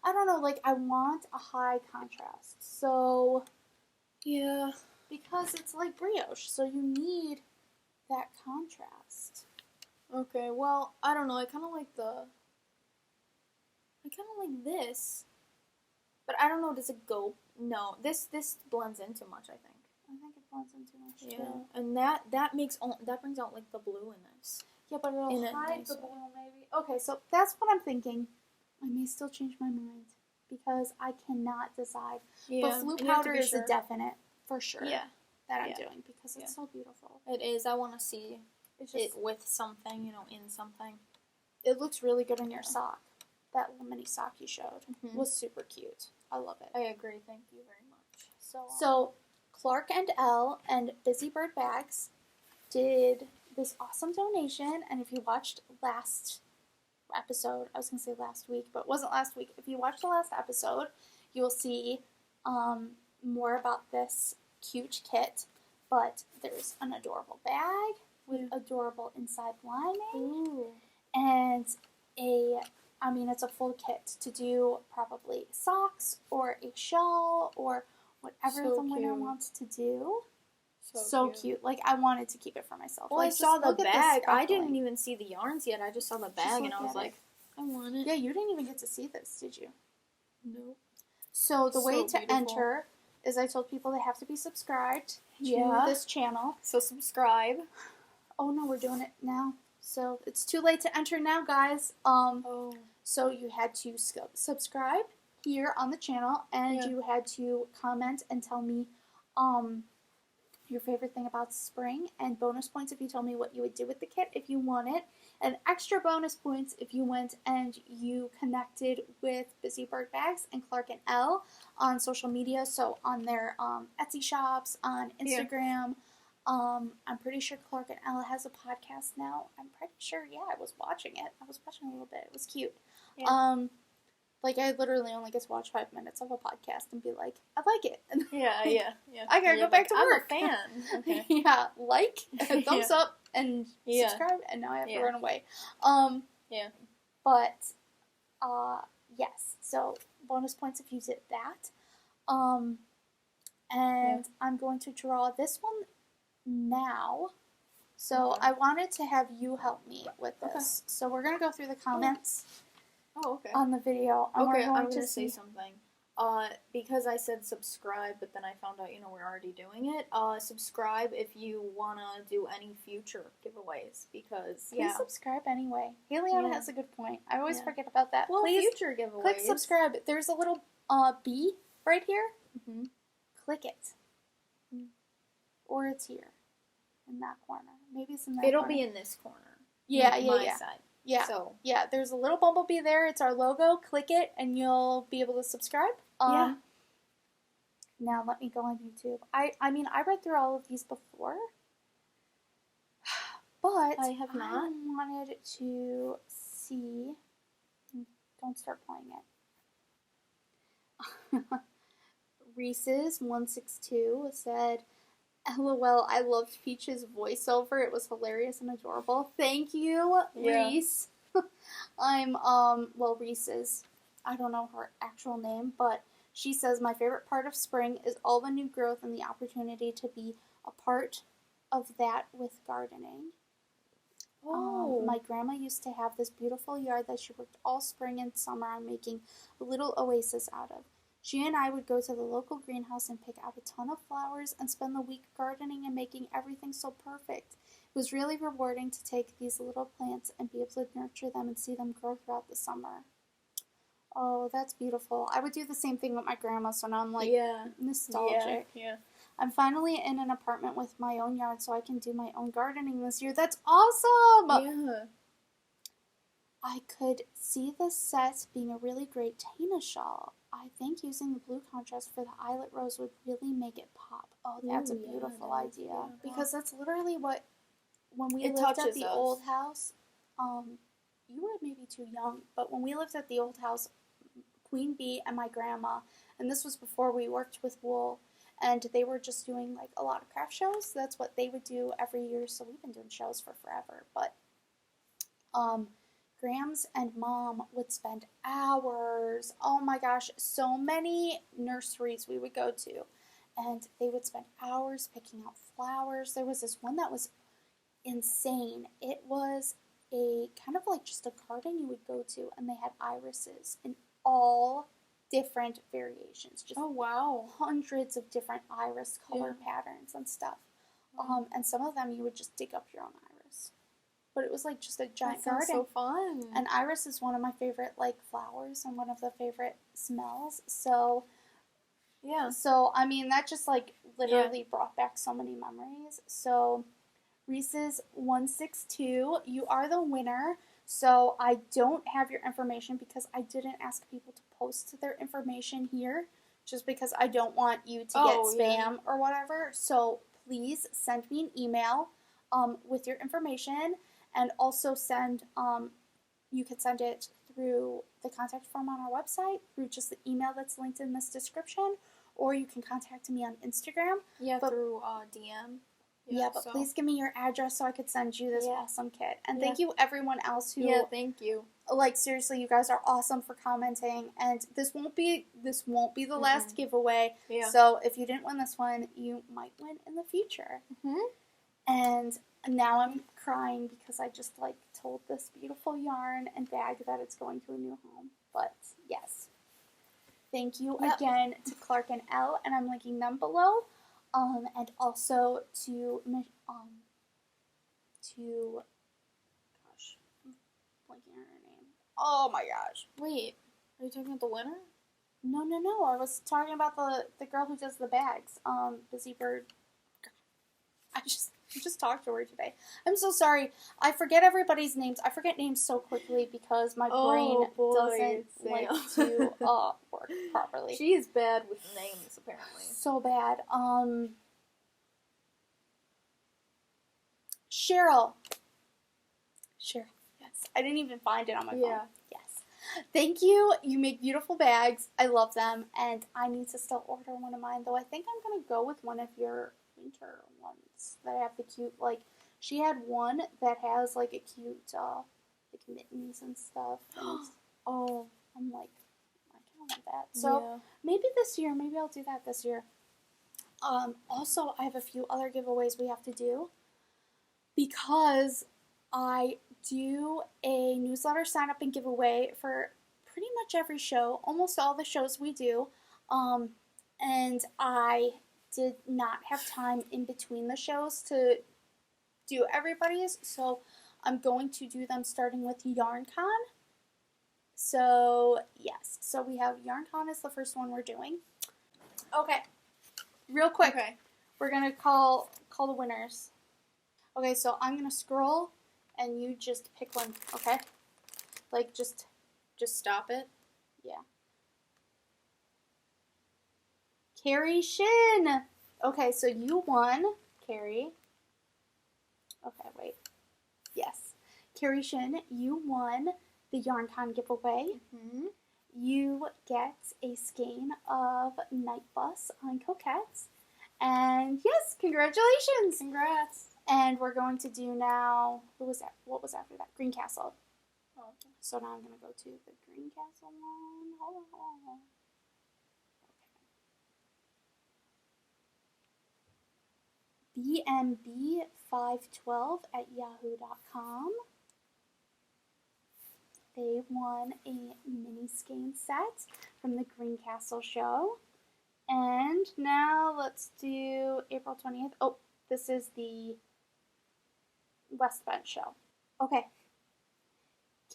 I don't know, like, I want a high contrast. So, Yeah. Because it's like brioche, so you need that contrast. Okay, well, I don't know. I kind of like this. But I don't know, does it go? No, this blends in too much, I think. I think it blends in too much, too. And that brings out, like, the blue in this. Yeah, but it'll In it hide nicer. the blue, maybe. Okay, so that's what I'm thinking. I may still change my mind because I cannot decide. Yeah, But blue and you have to powder be is sure. a definite, for sure, Yeah. that I'm Yeah. doing because it's so beautiful. It is. I want to see It's just, it with something, in something. it looks really good on your sock. That little mini sock you showed was super cute. I love it. I agree. Thank you very much. So Clark and Elle and Busy Bird Bags did this awesome donation, and if you watched last episode, I was going to say last week, but it wasn't last week. If you watched the last episode, you will see more about this cute kit, but there's an adorable bag with adorable inside lining, and it's a full kit to do probably socks or a shawl or whatever the winner wants to do. So cute. Like, I wanted to keep it for myself. Well, like, I saw the bag. I didn't even even see the yarns yet. I just saw the bag and I was like, I want it. Yeah, you didn't even get to see this, did you? No. So the way to enter is I told people they have to be subscribed to this channel. So subscribe. Oh no, we're doing it now. So it's too late to enter now, guys. So you had to subscribe here on the channel, and you had to comment and tell me your favorite thing about spring, and bonus points if you told me what you would do with the kit if you won it, and extra bonus points if you went and you connected with Busy Bird Bags and Clark and Elle on social media, so on their Etsy shops, on Instagram. I'm pretty sure Clark and Elle has a podcast now. I'm pretty sure, I was watching it. I was watching a little bit. It was cute. Yeah. Like, I literally only get to watch 5 minutes of a podcast and be like, I like it. Yeah. I gotta go back to work. I'm a fan. Okay. Yeah, and thumbs up, and subscribe, and now I have to run away. But, yes, so bonus points if you did that. And I'm going to draw this one now. So I wanted to have you help me with this. Okay. So we're going to go through the comments. On the video. I'm going to say something. Because I said subscribe, but then I found out, we're already doing it. Subscribe if you want to do any future giveaways, because, Please subscribe anyway. Liana has a good point. I always forget about that. Well, please future giveaways. Click subscribe. There's a little bee right here. Click it. Or it's here. In that corner. Maybe it's in that corner. It'll be in this corner. Yeah. Side. Yeah. So. Yeah, there's a little bumblebee there. It's our logo. Click it, and you'll be able to subscribe. Now, let me go on YouTube. I read through all of these before. But I have not. I wanted to see... Don't start playing it. Reese's 162 said... LOL, I loved Peach's voiceover. It was hilarious and adorable. Thank you, Reese. Reese's. I don't know her actual name, but she says, my favorite part of spring is all the new growth and the opportunity to be a part of that with gardening. My grandma used to have this beautiful yard that she worked all spring and summer on making a little oasis out of. She and I would go to the local greenhouse and pick out a ton of flowers and spend the week gardening and making everything so perfect. It was really rewarding to take these little plants and be able to nurture them and see them grow throughout the summer. Oh, that's beautiful. I would do the same thing with my grandma, so now I'm nostalgic. Yeah. I'm finally in an apartment with my own yard, so I can do my own gardening this year. That's awesome! Yeah. I could see this set being a really great Tana shawl. I think using the blue contrast for the eyelet rose would really make it pop. Oh, that's a beautiful idea. Yeah. Because that's literally what, when we lived at the old house, you were maybe too young, but when we lived at the old house, Queen Bee and my grandma, and this was before we worked with WOOOOL, and they were just doing like a lot of craft shows. That's what they would do every year, so we've been doing shows for forever. But Grams and Mom would spend hours, oh my gosh, so many nurseries we would go to. and they would spend hours picking out flowers. There was this one that was insane. It was a kind of like just a garden you would go to, and they had irises in all different variations. Just oh, wow. hundreds of different iris color patterns and stuff. And some of them you would just dig up your own iris. But it was like just a giant garden. So fun. And iris is one of my favorite like flowers and one of the favorite smells. So yeah. So I mean that just like literally brought back so many memories. So Reese's 162, you are the winner. So I don't have your information because I didn't ask people to post their information here, just because I don't want you to get spam or whatever. So please send me an email with your information, and also send you can send it through the contact form on our website, through just the email that's linked in this description, or you can contact me on Instagram. Yeah, through DM. Yeah, but please give me your address so I could send you this awesome kit. And thank you everyone else who... Yeah, thank you. Like, seriously, you guys are awesome for commenting. And this won't be the last giveaway. Yeah. So if you didn't win this one, you might win in the future. And now I'm crying because I just, like, told this beautiful yarn and bag that it's going to a new home. But, yes. Thank you again to Clark and Elle, and I'm linking them below. And also to, gosh, I'm blanking on her name. Oh my gosh. Wait, are you talking about the winner? No, I was talking about the girl who does the bags. Busy Bird. I just talked to her today. I'm so sorry. I forget everybody's names. I forget names so quickly because my brain doesn't like to work properly. She is bad with names, apparently. So bad. Cheryl. Yes. I didn't even find it on my phone. Yes. Thank you. You make beautiful bags. I love them. And I need to still order one of mine, though I think I'm going to go with one of your winter ones that have the cute, like, she had one that has, like, a cute, like, mittens and stuff. And I'm like, I kind of want that. So, maybe this year, maybe I'll do that this year. Also, I have a few other giveaways we have to do, because I do a newsletter sign up and giveaway for pretty much every show, almost all the shows we do, and I did not have time in between the shows to do everybody's, so I'm going to do them starting with YarnCon. So, yes. So, we have YarnCon is the first one we're doing. Okay. Real quick. Okay. We're going to call the winners. Okay, so I'm going to scroll, and you just pick one, okay? Like, just stop it. Yeah. Carrie Shin. Okay, so you won, Carrie. Okay, wait. Yes. Carrie Shin, you won the YarnCon giveaway. You get a skein of Night Bus on Coquettes. And yes, congratulations. Congrats. And we're going to do now, who was that? What was after that? Green Castle. Oh, okay. So now I'm going to go to the Green Castle one. Hold on. BMB512@yahoo.com. They won a mini skein set from the Green Castle show. And now let's do April 20th. Oh, this is the West Bend show. Okay.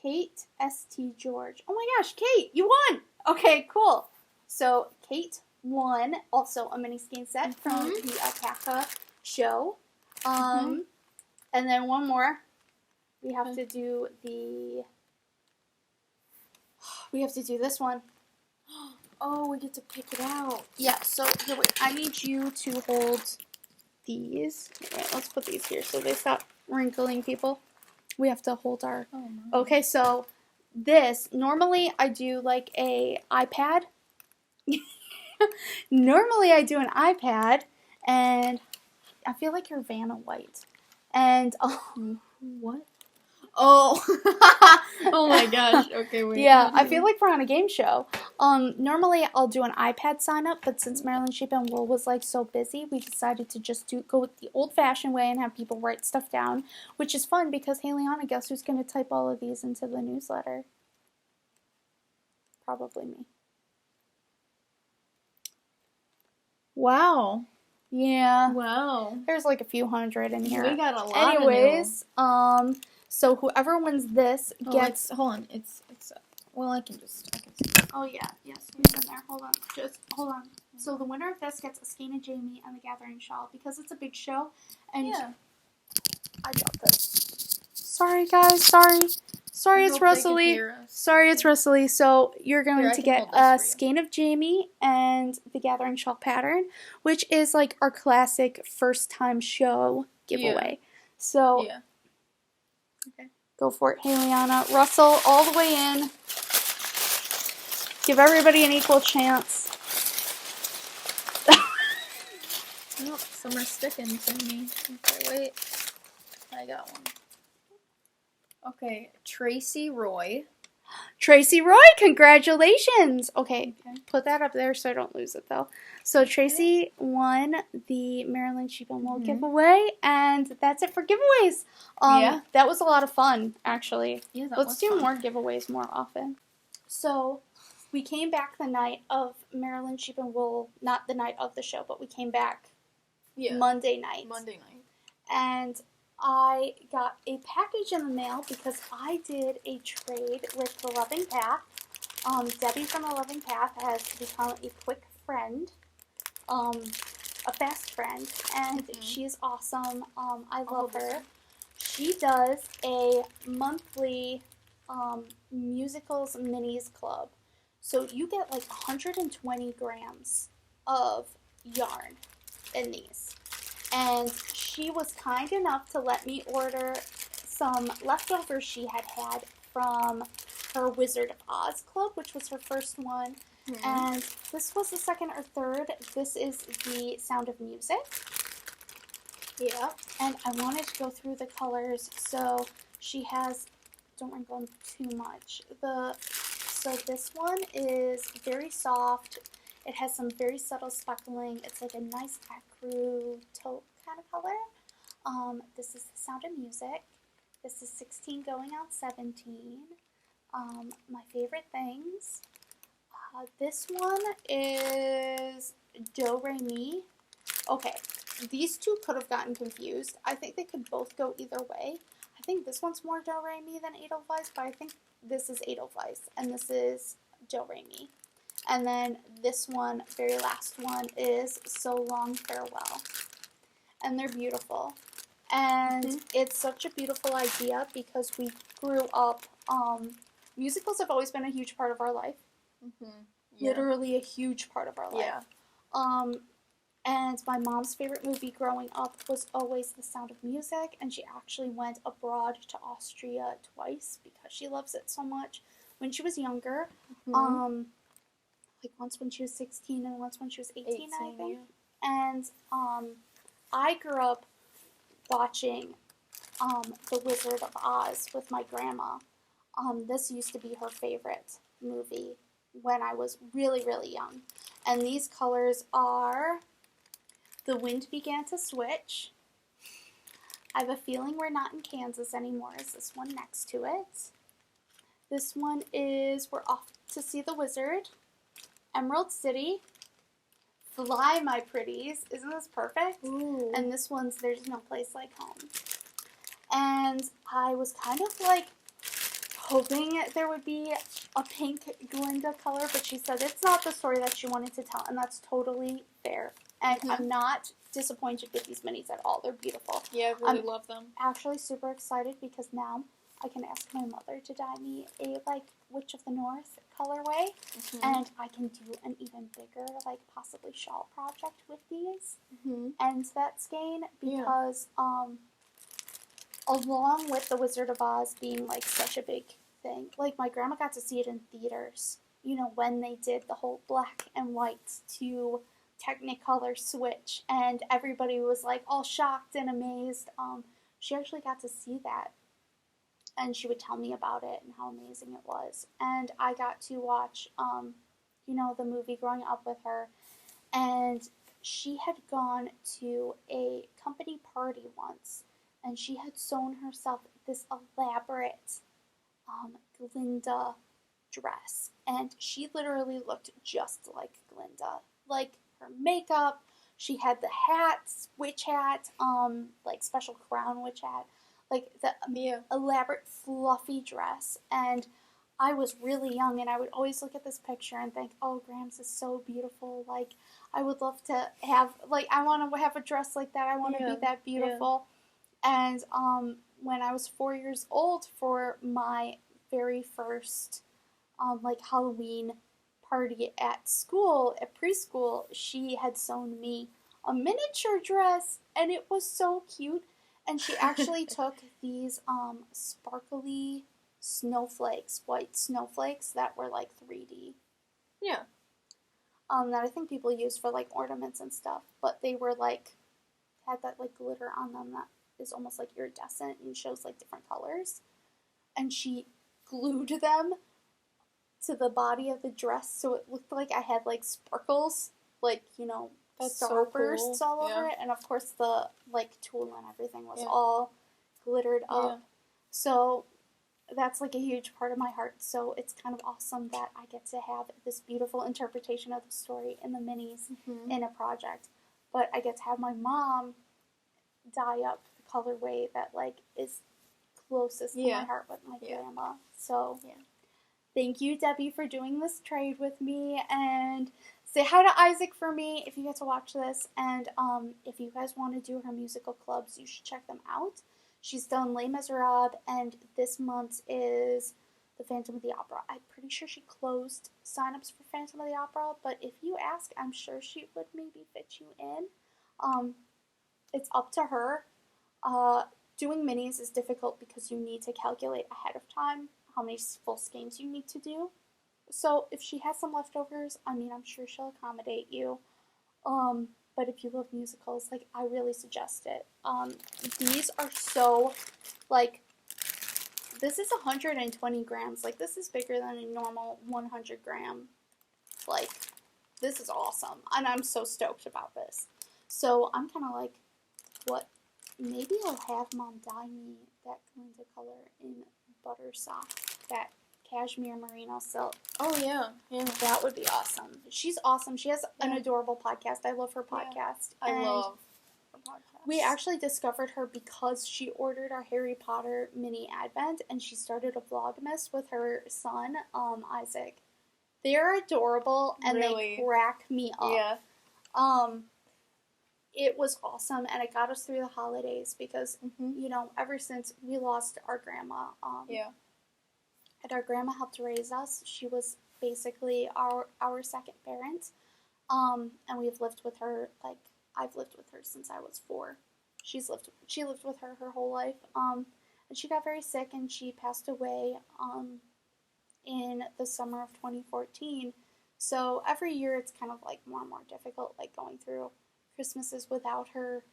Kate St. George. Oh my gosh, Kate, you won! Okay, cool. So Kate won also a mini skein set from the Alpaca Show. And then one more. We have to do this one. Oh, we get to pick it out. Yeah, so here, wait, I need you to hold these. Wait, let's put these here so they stop wrinkling, people. We have to hold our... Oh, no. Okay, so this, normally I do like a iPad. Normally I do an iPad, and I feel like you're Vanna White. And, what? Oh. Oh my gosh. Okay, wait. Yeah, I feel like we're on a game show. Normally I'll do an iPad sign up, but since Maryland Sheep and Wool was like so busy, we decided to just go with the old-fashioned way and have people write stuff down, which is fun because, hey, Liana, guess who's going to type all of these into the newsletter? Probably me. Wow. Yeah. Wow. There's like a few hundred in here. We got a lot. Anyways, so whoever wins this gets. Hold on. It's. Well, I can see. Oh yeah, yes, he's in there. Hold on. So the winner of this gets a skein of Jamie and the Gathering shawl because it's a big show. And yeah. I dropped this. Sorry guys. Sorry, it's Russelly. Sorry, it's Russelly. So you're going to get a skein of Jamie and the Gathering shawl pattern, which is like our classic first time show giveaway. Yeah. So yeah. Okay. Go for it. Hey Liana, Russell all the way in. Give everybody an equal chance. Nope, some are sticking to me. Okay, wait. I got one. Okay, Tracy Roy. Tracy Roy, congratulations! Okay, put that up there so I don't lose it though. So Tracy won the Maryland Sheep and Wool giveaway, and that's it for giveaways. That was a lot of fun, actually. Yeah, Let's do more giveaways more often. So we came back the night of Maryland Sheep and Wool, not the night of the show, but we came back Monday night. And I got a package in the mail because I did a trade with The Loving Path. Debbie from The Loving Path has become a quick friend, a fast friend, and she is awesome. I love her. She does a monthly musicals minis club. So you get like 120 grams of yarn in these. And she was kind enough to let me order some leftovers she had from her Wizard of Oz club, which was her first one. And this was the second or third. This is the Sound of Music. Yeah. And I wanted to go through the colors. So she has, don't wrinkle too much. So this one is very soft. It has some very subtle speckling. It's like a nice ecru taupe kind of color. This is the Sound of Music. This is 16 going on 17. My favorite things. This one is Do Re Mi. Okay, these two could have gotten confused. I think they could both go either way. I think this one's more Do Re Mi than Edelweiss, but I think this is Edelweiss, and this is Do Re Mi. And then this one, very last one, is So Long Farewell. And they're beautiful. And it's such a beautiful idea because we grew up, musicals have always been a huge part of our life. Literally a huge part of our life. And my mom's favorite movie growing up was always The Sound of Music, and she actually went abroad to Austria twice because she loves it so much when she was younger. Like once when she was 16 and once when she was 18, I think. Yeah. And I grew up watching The Wizard of Oz with my grandma. This used to be her favorite movie when I was really, really young. And these colors are The Wind Began to Switch. I Have a Feeling We're Not in Kansas Anymore is this one next to it. This one is We're Off to See the Wizard. Emerald City. Fly, My Pretties. Isn't this perfect? Ooh. And this one's There's No Place Like Home. And I was kind of like hoping there would be a pink Glinda color, but she said it's not the story that she wanted to tell, and that's totally fair. And I'm not disappointed with these minis at all. They're beautiful. Yeah, I really love them. I'm actually super excited because now I can ask my mother to dye me a, like, Witch of the North colorway, and I can do an even bigger, like, possibly shawl project with these and that skein because, along with The Wizard of Oz being, like, such a big thing, like, my grandma got to see it in theaters, you know, when they did the whole black and white to Technicolor switch, and everybody was, like, all shocked and amazed. She actually got to see that, and she would tell me about it and how amazing it was. And I got to watch you know, the movie growing up with her. And she had gone to a company party once, and she had sewn herself this elaborate Glinda dress. And she literally looked just like Glinda. Like, her makeup, she had the hats, witch hat, like special crown witch hat, like the elaborate fluffy dress. And I was really young, and I would always look at this picture and think, oh, Grams is so beautiful. Like, I would love to have, like, I want to have a dress like that. I want to be that beautiful. Yeah. And when I was 4 years old, for my very first, like, Halloween party at school, at preschool, she had sewn me a miniature dress, and it was so cute. And she actually took these sparkly snowflakes, white snowflakes that were like 3D. Yeah. That I think people use for like ornaments and stuff, but they were like, had that like glitter on them that is almost like iridescent and shows like different colors. And she glued them to the body of the dress so it looked like I had like sparkles, like, you know, starbursts all over it. And of course the like tulle and everything was all glittered up. So that's like a huge part of my heart. So it's kind of awesome that I get to have this beautiful interpretation of the story in the minis in a project. But I get to have my mom dye up the colorway that like is closest to my heart with my grandma. So thank you, Debbie, for doing this trade with me. And say hi to Isaac for me if you get to watch this. And if you guys want to do her musical clubs, you should check them out. She's done Les Miserables, and this month is the Phantom of the Opera. I'm pretty sure she closed signups for Phantom of the Opera, but if you ask, I'm sure she would maybe fit you in. It's up to her. Doing minis is difficult because you need to calculate ahead of time how many full skeins you need to do. So if she has some leftovers, I mean, I'm sure she'll accommodate you. But if you love musicals, like, I really suggest it. These are so, like, this is 120 grams. Like, this is bigger than a normal 100 gram. Like, this is awesome. And I'm so stoked about this. So I'm kind of like, what? Maybe I'll have Mom dye me that Glinda color in butter sock. That cashmere merino silk. Oh, yeah. That would be awesome. She's awesome. She has an adorable podcast. I love her podcast. I love her podcast. We actually discovered her because she ordered our Harry Potter mini advent, and she started a Vlogmas with her son, Isaac. They're adorable, and they crack me up. Yeah. It was awesome, and it got us through the holidays because, you know, ever since we lost our grandma, and our grandma helped raise us. She was basically our second parent. And we've lived with her, like, I've lived with her since I was 4. She lived with her whole life. And she got very sick, and she passed away in the summer of 2014. So every year it's kind of like more and more difficult, like going through Christmases without her.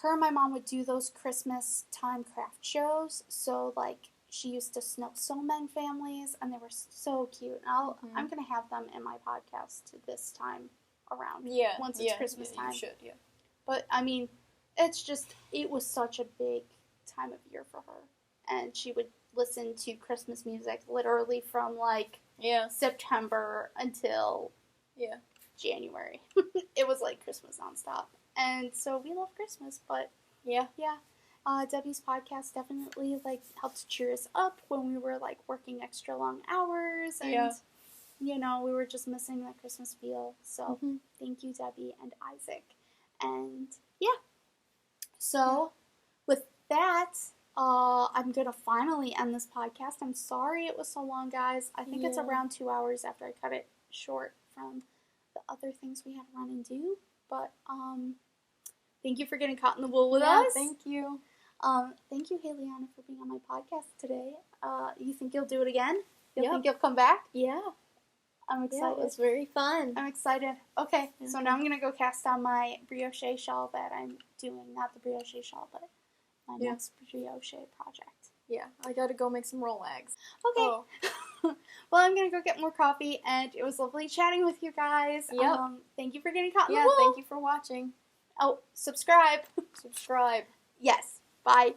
Her and my mom would do those Christmas time craft shows, so, like, she used to sew men families, and they were so cute. And I'm going to have them in my podcast this time around. Once it's Christmas time. You should, But, I mean, it was such a big time of year for her. And she would listen to Christmas music literally from, like, September until January. It was like Christmas nonstop. And so we love Christmas, but Debbie's podcast definitely, like, helped cheer us up when we were, like, working extra long hours, and, you know, we were just missing that Christmas feel. So thank you, Debbie and Isaac. And so with that, I'm gonna finally end this podcast. I'm sorry it was so long, guys. I think it's around 2 hours after I cut it short from the other things we had to run and do. But thank you for getting caught in the wool with us. Thank you. Thank you, Liana, for being on my podcast today. You think you'll do it again? You think you'll come back? Yeah. I'm excited. Yeah, it was very fun. I'm excited. Okay, so now I'm going to go cast on my brioche shawl that I'm doing. Not the brioche shawl, but my next brioche project. Yeah, I gotta go make some roll eggs. Okay. Well, I'm going to go get more coffee, and it was lovely chatting with you guys. Yep. Thank you for getting caught in the Yeah, wool. thank you for watching. Oh, subscribe. Subscribe. Yes. Bye.